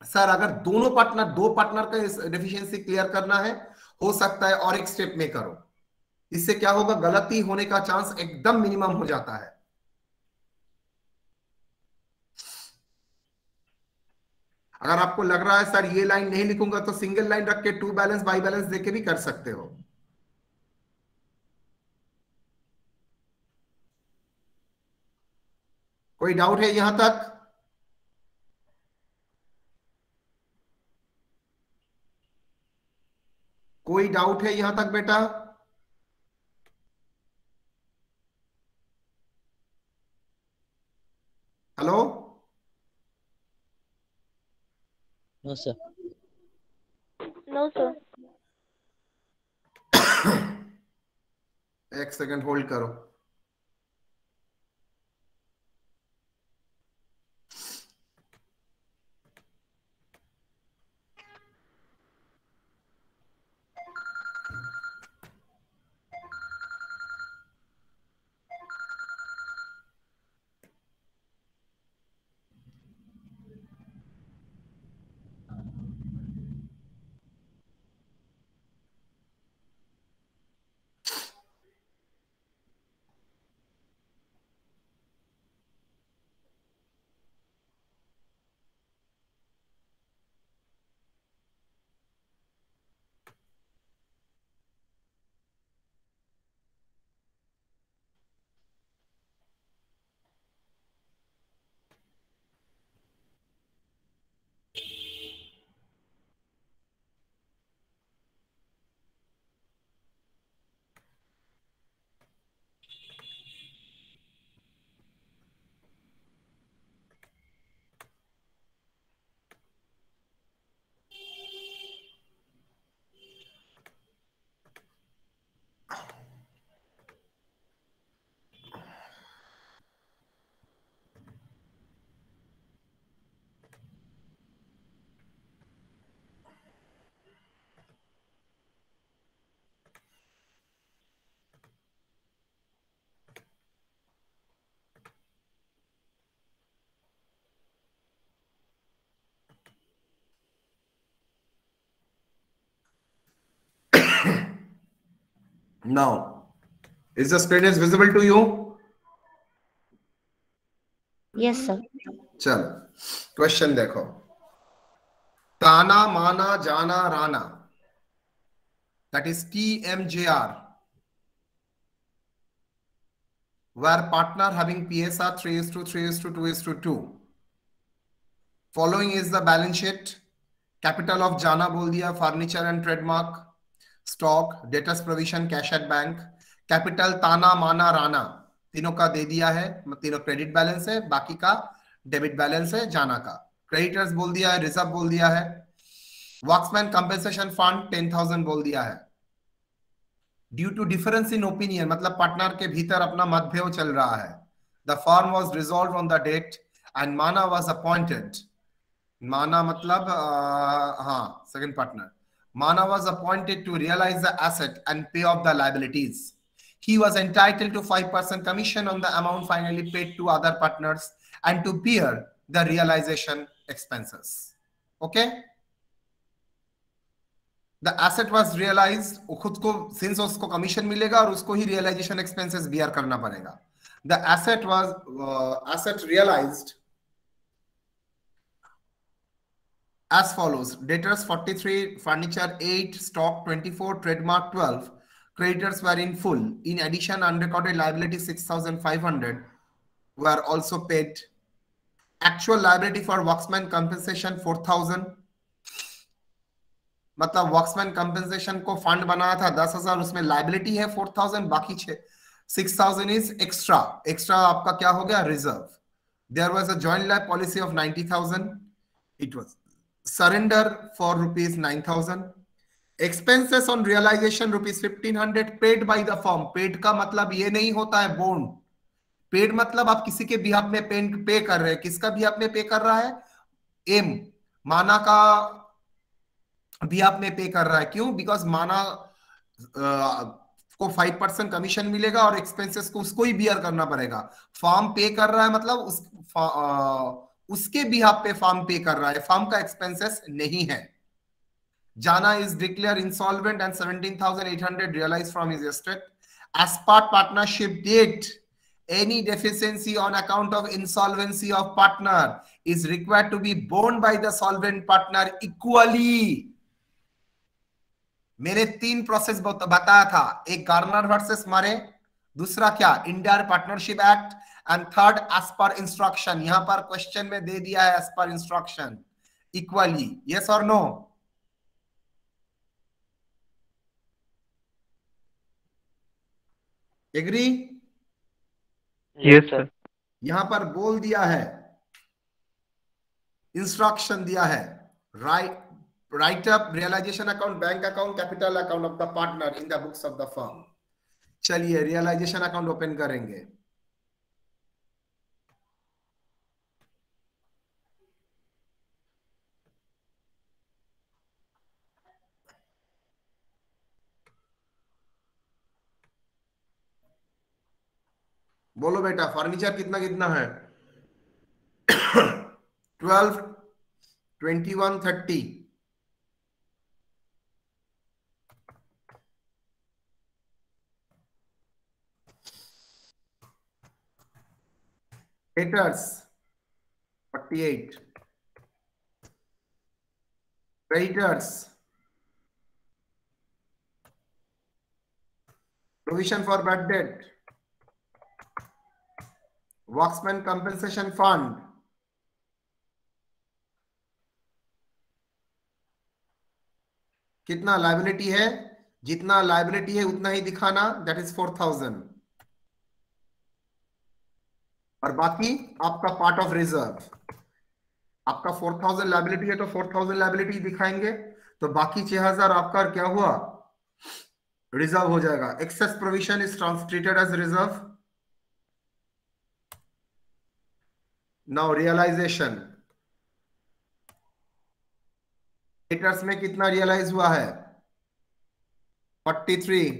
सर अगर दोनों पार्टनर, 2 पार्टनर का डेफिशिएंसी क्लियर करना है, हो सकता है और एक स्टेप में करो, इससे क्या होगा गलती होने का चांस एकदम मिनिमम हो जाता है। अगर आपको लग रहा है सर ये लाइन नहीं लिखूंगा तो सिंगल लाइन रख के 2 बैलेंस बाई बैलेंस देके भी कर सकते हो। कोई डाउट है यहां तक? कोई डाउट है यहां तक बेटा? Hello? No, sir. No, sir. एक सेकंड होल्ड करो। Now, is the screen is visible to you? Yes, sir. चलो क्वेश्चन देखो। ताना माना जाना Rana, that is TMJR, where partner having PSR 3:3:2:2. Following is the balance sheet. Capital of जाना बोल दिया, furniture and trademark, stock, debtors provision, cash at bank. Capital ताना माना राना तीनों का दे दिया है, तीनों क्रेडिट बैलेंस है, बाकी का डेबिट बैलेंस है जाना का। क्रेडिटर्स बोल दिया है, रिजर्व बोल दिया है, वर्क्समैन कंपेंसेशन फंड 10,000 बोल दिया है। Due to difference in opinion, मतलब पार्टनर के भीतर अपना मतभेद चल रहा है, the firm was resolve on the date and Mana was appointed. Mana मतलब हाँ, second partner. Mana was appointed to realise the asset and pay off the liabilities. He was entitled to 5% commission on the amount finally paid to other partners and to bear the realization expenses. Okay? The asset was realized, वो खुद को since उसको commission मिलेगा और उसको ही realization expenses bear करना पड़ेगा। The asset was asset realized as follows: debtors 43, furniture 8, stock 24, trademark 12. Creditors were in full. In addition, unrecorded liability 6,500 were also paid. Actual liability for worksman compensation 4,000. मतलब workmen compensation को fund बनाया था 10,000, उसमें liability है 4,000, बाकी 6,000 is extra. Extra आपका क्या हो गया? Reserve. There was a joint life policy of 90,000, it was surrender for rupees 9,000। Expenses on realisation rupees 1,500 paid by the firm. Paid का मतलब ये नहीं होता है बॉन्ड। पेड मतलब आप किसी के बिहाफ में पे कर रहे हैं। किसका बिहाफ में पे कर रहा है? एम माना का बिहाफ में पे कर रहा है। क्यों? बिकॉज माना को 5% कमीशन मिलेगा और एक्सपेंसेस को उसको ही बियर करना पड़ेगा। फर्म पे कर रहा है मतलब उसके बिहाफ पे फर्म पे कर रहा है, फर्म का एक्सपेंसेस नहीं है। Jana is declared insolvent and 17,800 realized from his estate. As part partnership date, any deficiency on account of insolvency of partner is required to be borne by the solvent partner equally. मैंने 3 process बताया था, एक Garner versus Murray, दूसरा क्या? Indirect partnership act, and third as per instruction. यहां पर question में दे दिया है as per instruction equally. Yes और नो? एग्री? Yes sir. यहां पर बोल दिया है, इंस्ट्रक्शन दिया है, write up realisation account, bank account, capital account of the partner in the books of the firm. चलिए रियलाइजेशन अकाउंट ओपन करेंगे। बोलो बेटा, फर्नीचर कितना कितना है? 12, 21, 30। Debtors 48, creditors, provision for bad debt, workman compensation fund, कितना लाइबिलिटी है? जितना लाइबिलिटी है उतना ही दिखाना, दैट इज 4,000, और बाकी आपका पार्ट ऑफ रिजर्व। आपका 4,000 लाइबिलिटी है तो 4,000 लाइबिलिटी दिखाएंगे, तो बाकी 6,000 आपका क्या हुआ? रिजर्व हो जाएगा। Excess provision is treated as reserve. Now realisation, debtors में कितना रियलाइज हुआ है? 43।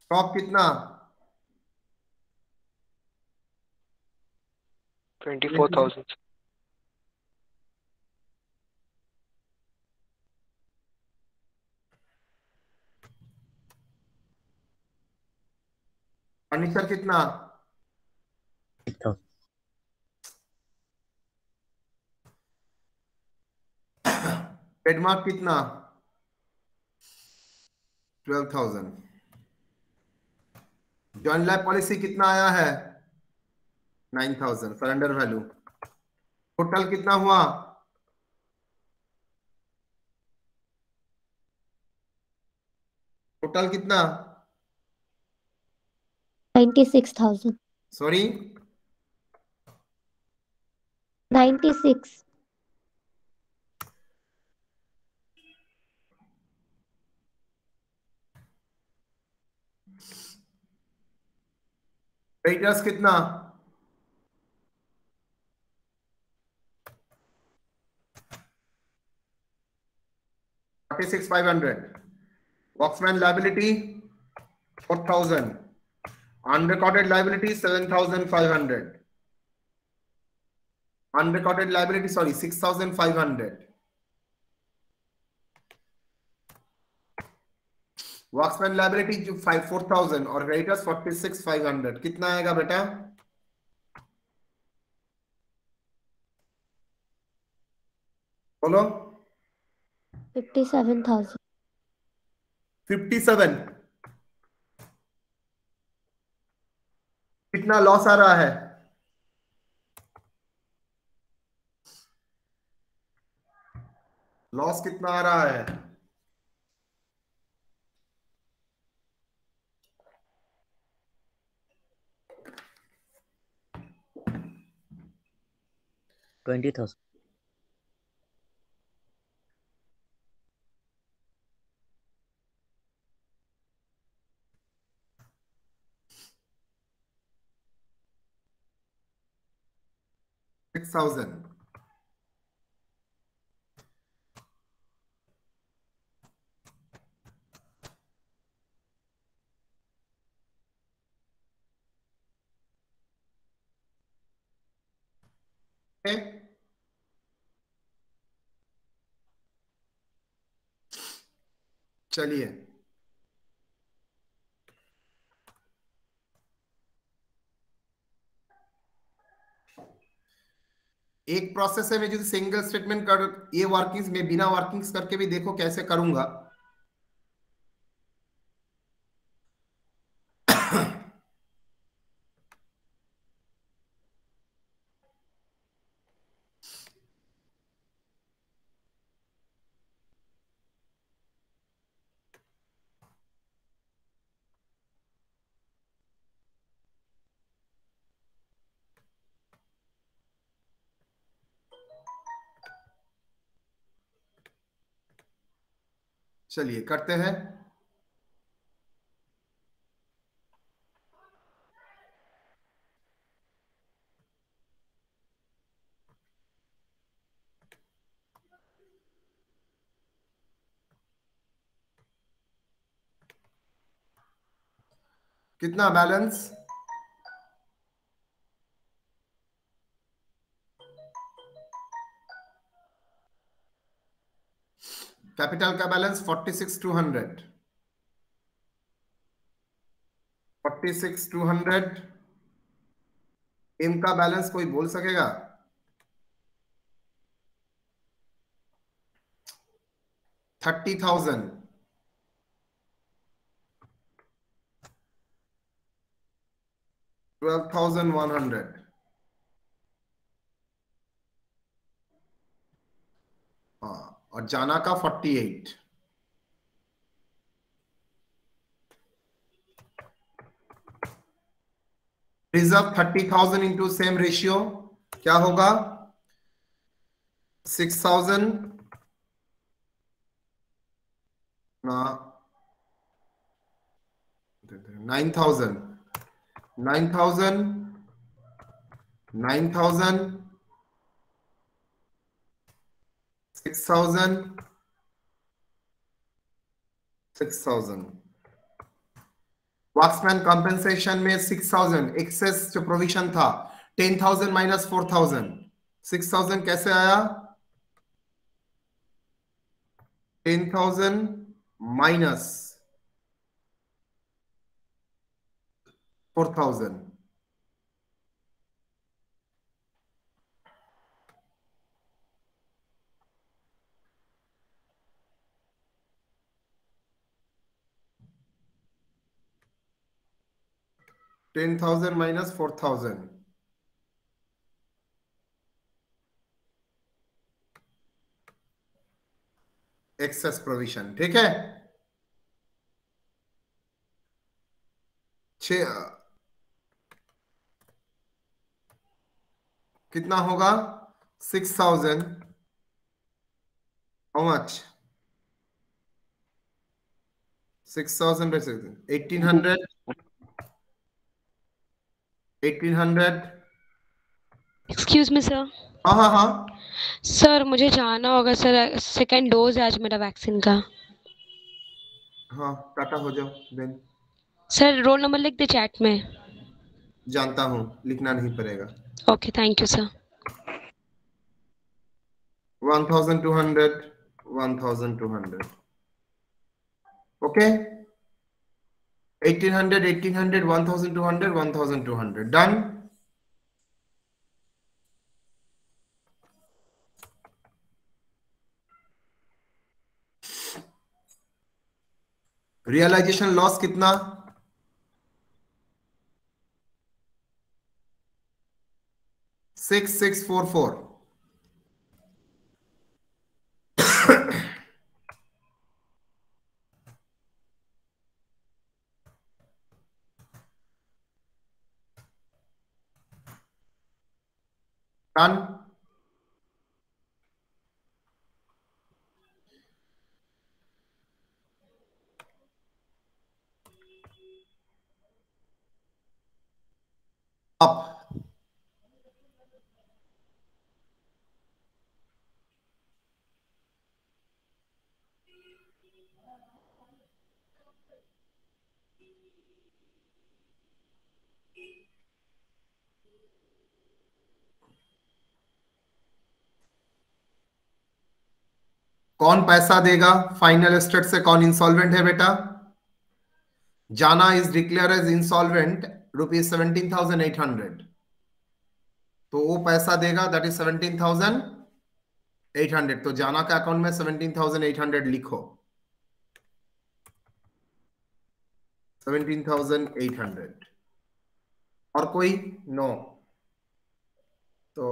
स्टॉक कितना? 24,000। फर्नीचर कितना? 8,000। ट्रेडमार्क कितना? 12,000। जॉइंट लाइफ पॉलिसी कितना आया है? 9,000 सरेंडर वैल्यू। टोटल कितना हुआ? टोटल कितना? 96,000। सॉरी 96. क्रेडिटर्स कितना? 46,500. Worksman liability 4,000. Unrecorded liability 7,500. Unrecorded liability, sorry, 6,500. Worksman liability जो 4,000 और creditors 46,500. कितना आएगा बेटा? बोलो. 57,000. 57. कितना लॉस आ रहा है? लॉस कितना आ रहा है? $20,000. $6,000. चलिए, एक प्रोसेस है, मैं जो सिंगल स्टेटमेंट कर ये वर्किंग्स में बिना वर्किंग्स करके भी देखो कैसे करूंगा. चलिए करते हैं. कितना बैलेंस? कैपिटल का बैलेंस 46,200. 46,200. इनका बैलेंस कोई बोल सकेगा? 30,000. 12,100. हाँ, और जाना का 48. रिजर्व 30,000 इंटू सेम रेशियो क्या होगा? 6,000 ना 9,000. 9,000. 9,000. 6,000. 6,000. वर्क्समैन कंपेंसेशन में 6,000 एक्सेस जो प्रोविजन था. 10,000 माइनस 4,000. 6,000 कैसे आया? 10,000 माइनस 4,000. $10,000 माइनस 4,000. Access provision. ठीक है. कितना होगा? 6,000. How much? 6,000 by 6,000. 1,800. 1,800. Excuse me sir. हाँ हाँ हाँ सर मुझे जाना होगा सर, सेकेंड डोज है आज मेरा वैक्सीन का। हाँ, टाटा हो जाओ देन। सर रोल नंबर लिख दे चैट में। जानता हूँ, लिखना नहीं पड़ेगा। Okay thank you sir. 1,200, 1,200. Okay? 1,800, 1,800, 1,200, 1,200. Done? Realisation loss कितना? 6,644. Done? Up. कौन पैसा देगा? फाइनल स्टेट से कौन इंसॉल्वेंट है बेटा? जाना इज डिक्लेयर एज इंसॉल्वेंट ₹17,800. तो वो पैसा देगा, दैट इज 17,800. तो जाना का अकाउंट में 17,800 लिखो. 17,800. और कोई? नो. तो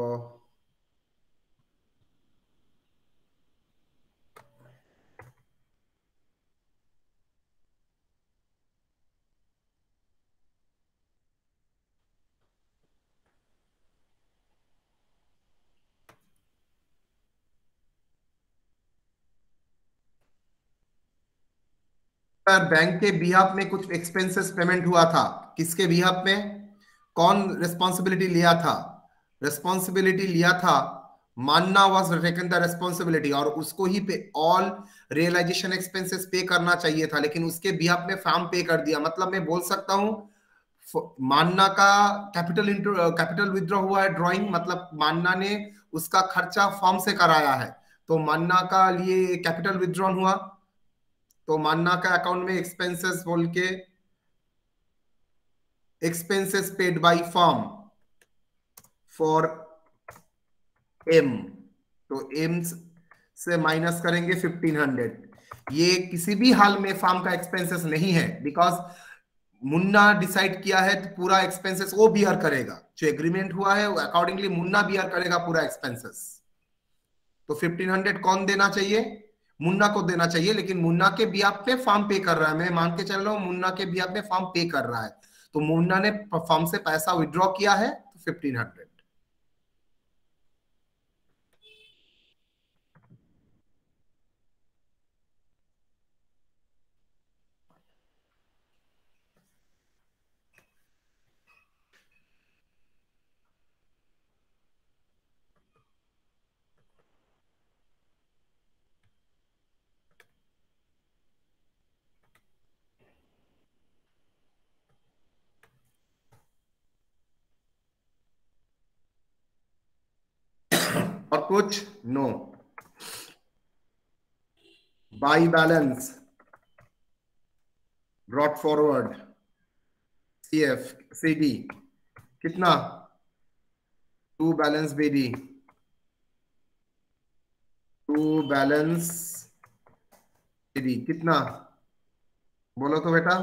बैंक के बिहाफ में कुछ एक्सपेंसेस पेमेंट हुआ था. किसके बिहाफ में? कौन रिस्पॉन्सिबिलिटी लिया था? रिस्पॉन्सिबिलिटी लिया था मान्ना वाज टेकन द रिस्पॉन्सिबिलिटी, और उसको ही पे ऑल रियलाइजेशन एक्सपेंसेस पे करना चाहिए था, लेकिन उसके बिहाफ में फॉर्म पे कर दिया. मतलब मैं बोल सकता हूं मान्ना का कैपिटल विथड्रॉ हुआ है ड्राइंग, मतलब मान्ना ने उसका खर्चा फॉर्म से कराया है, तो मान्ना का लिए कैपिटल विथड्रॉन हुआ. तो मान्ना का अकाउंट में एक्सपेंसेस बोल के expenses paid by firm for M, तो एम से माइनस करेंगे 1,500. ये किसी भी हाल में फर्म का एक्सपेंसेस नहीं है, बिकॉज मुन्ना डिसाइड किया है तो पूरा एक्सपेंसेस वो बियर करेगा. जो एग्रीमेंट हुआ है अकॉर्डिंगली मुन्ना बियर करेगा पूरा एक्सपेंसेस. तो 1,500 कौन देना चाहिए? मुन्ना को देना चाहिए, लेकिन मुन्ना के बिहाफ पे फॉर्म पे कर रहा है. मैं मान के चल रहा हूं मुन्ना के बिहाफ पे फॉर्म पे कर रहा है, तो मुन्ना ने फॉर्म से पैसा विड्रॉ किया है, तो 1,500. और कुछ? No. By balance brought forward CF CD कितना? To balance BD, to balance BD कितना? बोलो तो बेटा,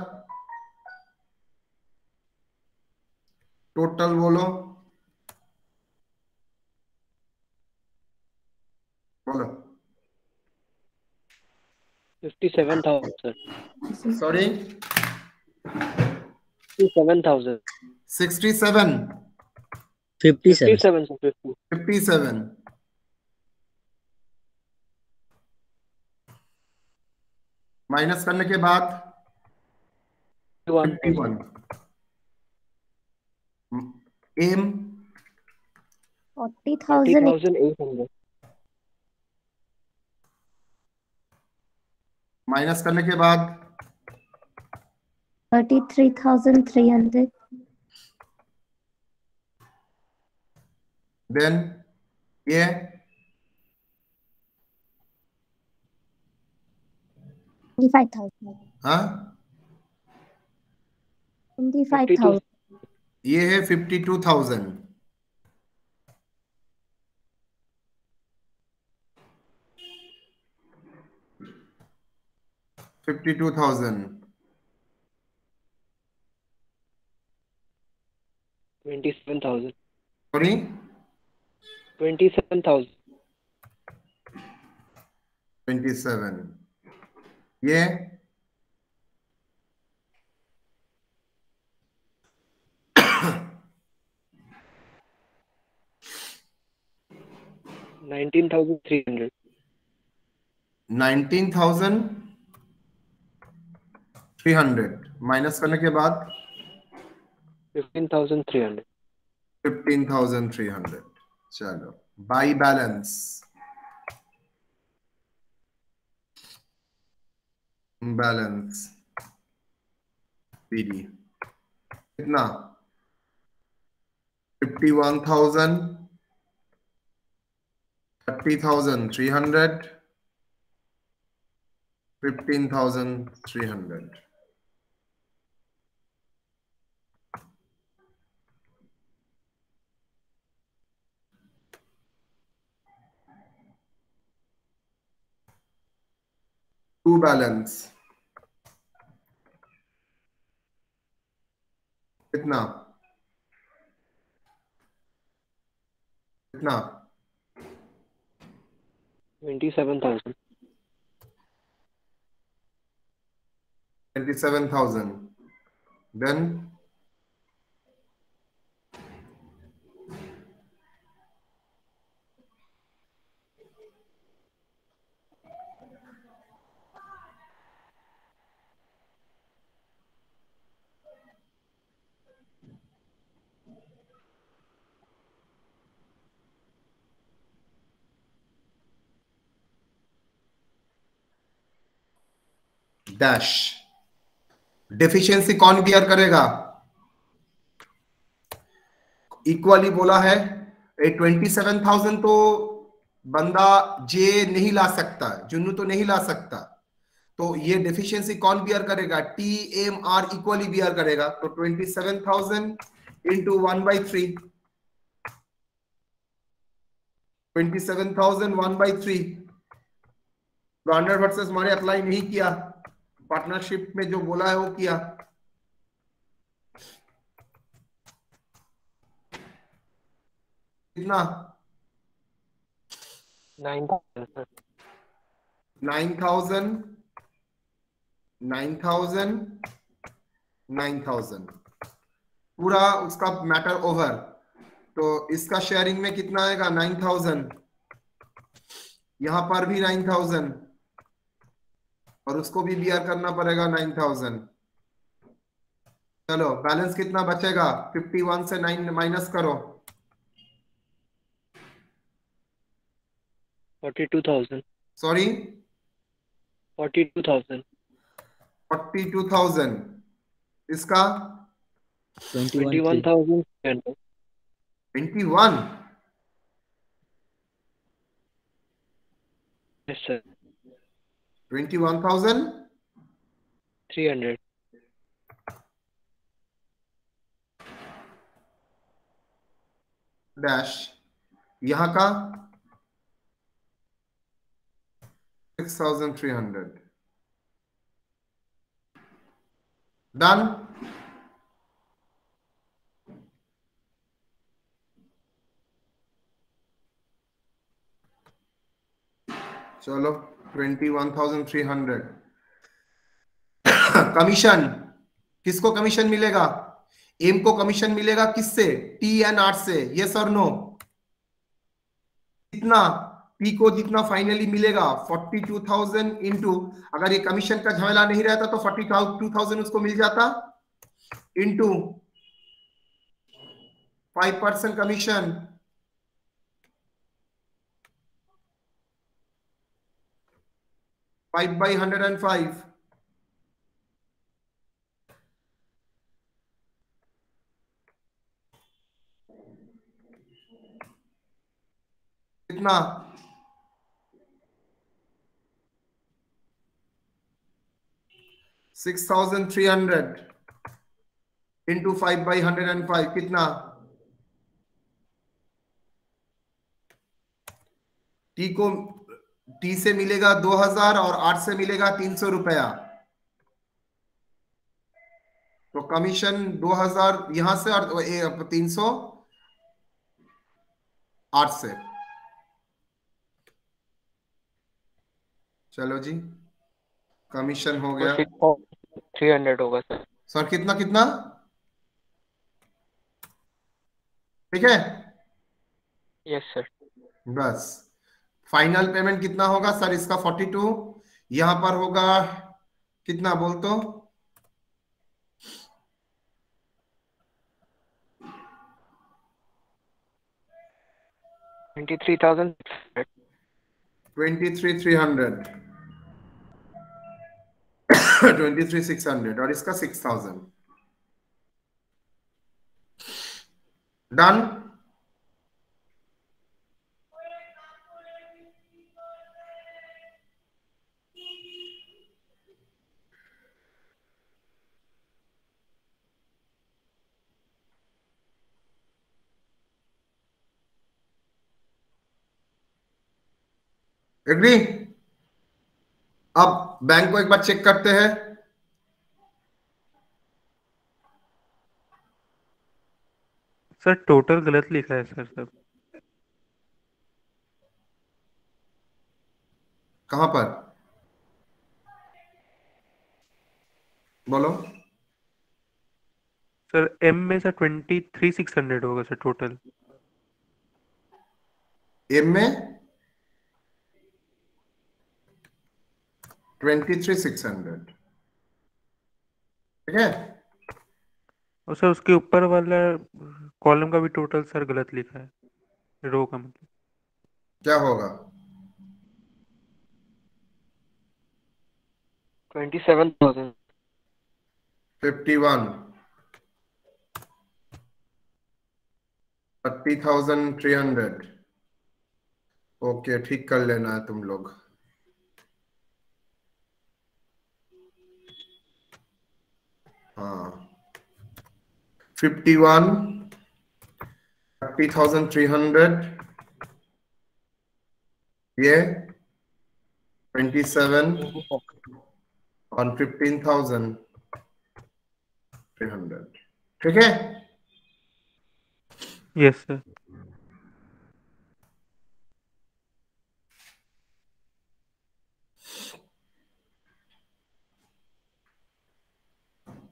टोटल बोलो. बोलो. 57,000 सर. सॉरी, 57,000. 67. 57. 57 सर. 57. माइनस करने के बाद 51। एम 40,000. 40,800. माइनस करने के बाद 33,300. देन ये 25,000. हाँ 25,000. ये है 52,000। $52,000 27,000. सॉरी 27,000. 27 ये 19,300. 19,300 माइनस करने के बाद 15,300. 15,300। चलो बाई बैलेंस पीडी कितना 51,000 30,300 15,300। टू बैलेंस कितना कितना 27,000. 27,000 then डैश डेफिशिएंसी कौन बियर करेगा? इक्वली बोला है 27,000 तो बंदा जे नहीं ला सकता, जुन्नू तो नहीं ला सकता, तो ये डेफिशिएंसी कौन बियर करेगा? TMR इक्वली बियर करेगा। तो 27,000 इंटू 1/3 27,000 1/3। तो 100 वर्सेस हमारे अप्लाई नहीं किया, पार्टनरशिप में जो बोला है वो किया। कितना 9,000. 9,000 9,000 9,000 पूरा उसका मैटर ओवर। तो इसका शेयरिंग में कितना आएगा? 9,000। यहां पर भी 9,000 और उसको भी बियर करना पड़ेगा 9,000। चलो बैलेंस कितना बचेगा? 51 से 9 माइनस करो। 42,000. सॉरी 42,000. 42,000। इसका 21,300. 21। Yes, sir. 21,300 डैश यहां का 6,300 डन। चलो 21,300। कमीशन किसको कमीशन मिलेगा? एम को कमीशन मिलेगा किससे? TNR से। यस और नो? कितना? टी को जितना फाइनली मिलेगा 42,000 इंटू, अगर ये कमीशन का झमेला नहीं रहता तो 42,000 उसको मिल जाता, इंटू 5% कमीशन, फाइव बाई 105, कितना 6,300 इंटू 5 बाई 105 कितना, टी को टी से मिलेगा 2,000 और 8 से मिलेगा 300 रुपया, तो कमीशन 2,000 यहां से और 300 8 से। चलो जी, कमीशन हो गया 300 होगा सर। सर, कितना कितना, ठीक है, यस सर। बस फाइनल पेमेंट कितना होगा सर इसका 42, यहां पर होगा कितना बोल तो, 23,000 23,300 23,600 और इसका 6,000 डन। एग्री। अब बैंक को एक बार चेक करते हैं, सर टोटल गलत लिखा है सर सब। कहां पर बोलो सर एम में सर 23,600 होगा सर टोटल। एम में 23,600, ठीक है, और सर उसके ऊपर वाला कॉलम का भी टोटल सर गलत लिखा है, रो का मतलब। क्या होगा 27,000 51 30,300। ओके, ठीक कर लेना है तुम लोग। हाँ 51 30,300 ये 27 और 15,300, ठीक है। Yes sir.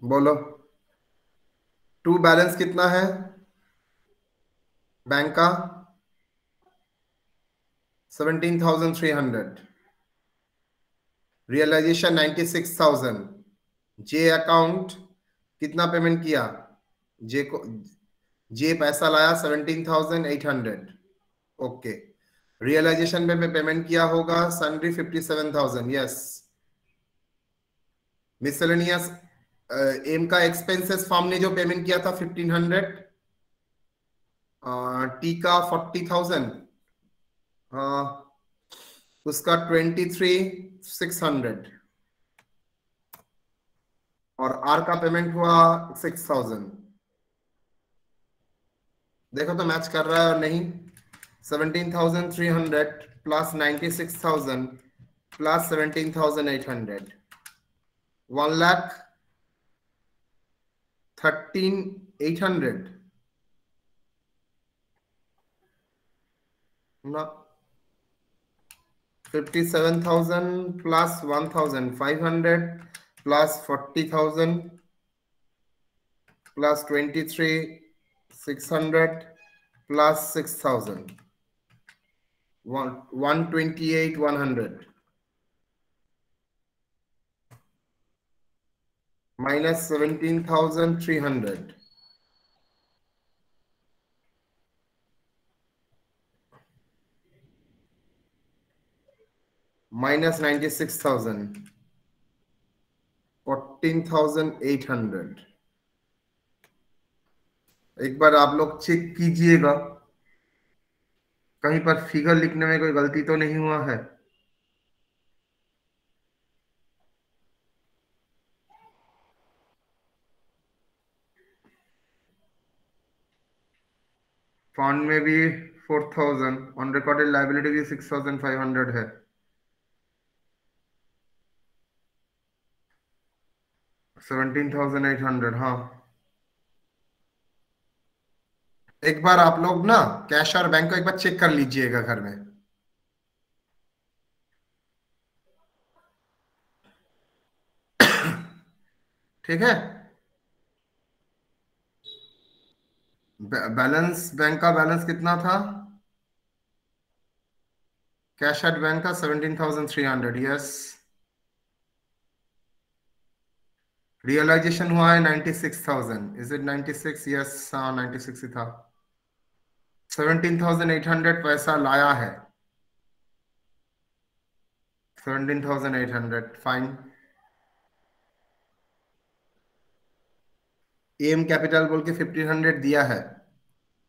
बोलो टू बैलेंस कितना है बैंक का 17,300, रियलाइजेशन 96,000, जे अकाउंट कितना पेमेंट किया, जे पैसा लाया 17,800, ओके, रियलाइजेशन में पेमेंट किया होगा सन्ड्री 57,000, यस, मिसलेनियस एम का एक्सपेंसेस फॉर्म ने जो पेमेंट किया था 1,500, टी का 40,000, उसका 23,600 और आर का पेमेंट हुआ 6,000। देखो तो मैच कर रहा है और नहीं, 17,300 प्लस 96,000 प्लस 17,800, 1,13,800 ना, 57,000 plus 1,500 plus 40,000 plus 23,600 plus 6,000, 128,100 minus 17,300 minus 96,000 14,800। एक बार आप लोग चेक कीजिएगा कहीं पर फिगर लिखने में कोई गलती तो नहीं हुआ है। फंड में भी 4,000, ऑन रिकॉर्डेड लायबिलिटी भी 6,500 है। $17,800। हाँ, एक बार आप लोग ना कैश और बैंक को एक बार चेक कर लीजिएगा घर में। ठीक है। बैलेंस, बैंक का बैलेंस कितना था? कैश एट बैंक का 17,300। यस। रियलाइजेशन हुआ है 96,000। Is it 96? यस, हाँ 96 ही था। 17,800 पैसा लाया है। 17,800 फाइन। एम कैपिटल बोल के 1,500 दिया है।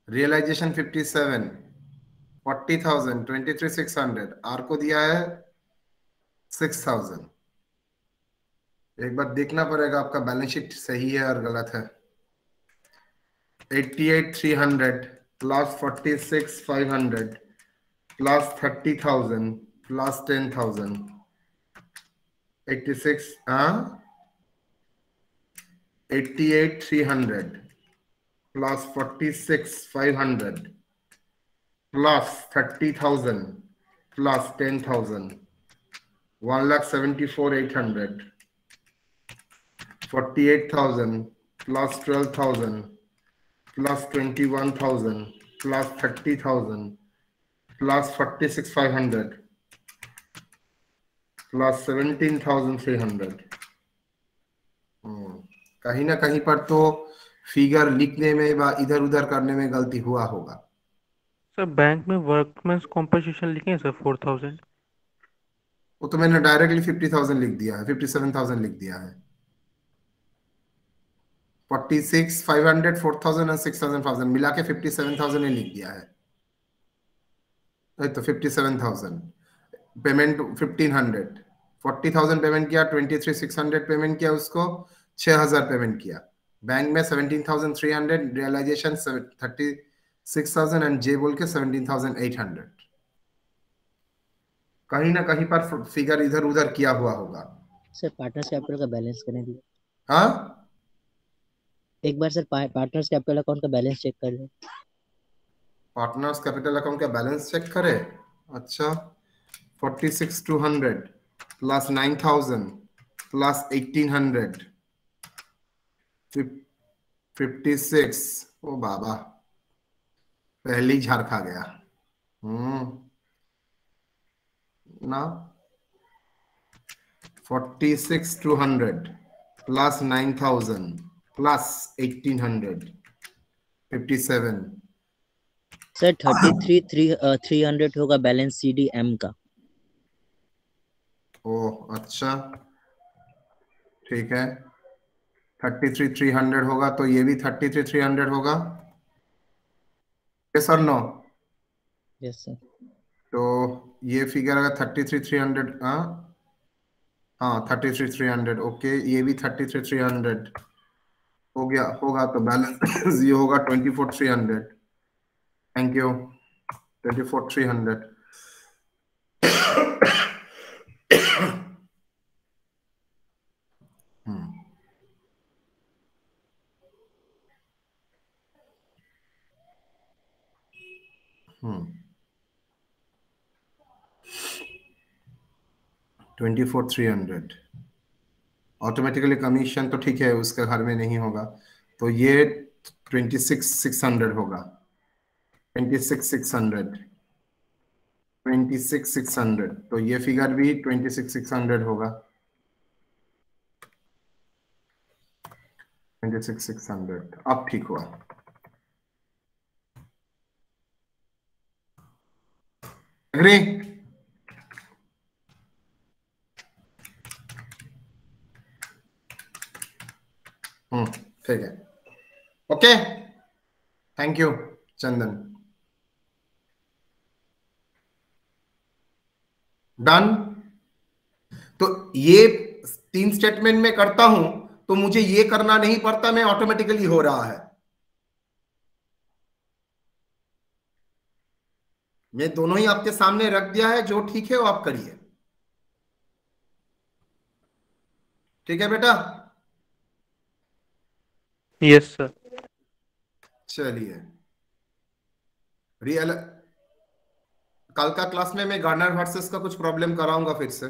रियलाइजेशन 57, 40,000, 23,600। आर को दिया है 6,000। एक बार देखना पड़ेगा आपका बैलेंस शीट सही है और गलत है। 88,300 plus 46,500 plus 30,000 plus 10,000 86 88,300 plus 46,500 plus 30,000 plus 10,000 1,74,800 48,000 plus 12,000 plus 21,000 plus 30,000 plus 46,500 plus 17,300। कहीं ना कहीं पर तो फिगर लिखने में व इधर उधर करने में गलती हुआ होगा। सर बैंक में वर्कमैन्स कॉम्पनसेशन लिखे हैं सर 4,000। वो तो मैंने डायरेक्टली 50,000 लिख दिया है, 57,000 लिख दिया है। 46,500 4,000 और 6,500 मिला के 57,000 ही लिख दिया है। तो 57,000 पेमेंट 1,500 40,000 पेमेंट किया, 23,600 पेमेंट किया, उसको 6,000 पेमेंट किया। बैंक में 17,300 रियलाइजेशन 36,000 एंड जे बोल के 17,800। कहीं ना कहीं पर फिगर इधर उधर किया हुआ होगा। सर पार्टनर्स कैपिटल का बैलेंस करने दिए। हाँ, एक बार सर पार्टनर्स कैपिटल अकाउंट का बैलेंस चेक कर लें। पार्टनर्स कैपिटल अकाउंट का बैलेंस चेक करे। अच्छा, 46,200 प्लस 9,000 प्लस 1,800 56। ओ बाबा, पहली झाड़ खा गया। ना 46,200 प्लस 9,000 प्लस 1,800 57। सर 33,300 होगा बैलेंस CDM का। ओह अच्छा, ठीक है। 33,300 होगा तो ये भी 33,300 होगा। यस और नो? Yes sir. तो ये फिगर अगर 33,300 हाँ 33,300 ओके, ये भी 33,300 हो गया होगा तो बैलेंस ये होगा 24,300। Thank you. 24,300। Hmm 24,300 automatically commission तो ठीक है, उसके घर में नहीं होगा तो ये 26,600 होगा। 26,600 26,600, तो ये फिगर भी 26,600 होगा। 26,600 अब ठीक हुआ। एग्री? ठीक है, okay, thank you Chandan. Done. तो ये 3 स्टेटमेंट में करता हूं तो मुझे ये करना नहीं पड़ता, मैं ऑटोमेटिकली हो रहा है। मैं दोनों ही आपके सामने रख दिया है, जो ठीक है वो आप करिए। ठीक है बेटा? Yes sir. चलिए, रियल कल का क्लास में मैं गार्नर वर्सेस का कुछ प्रॉब्लम कराऊंगा फिर से।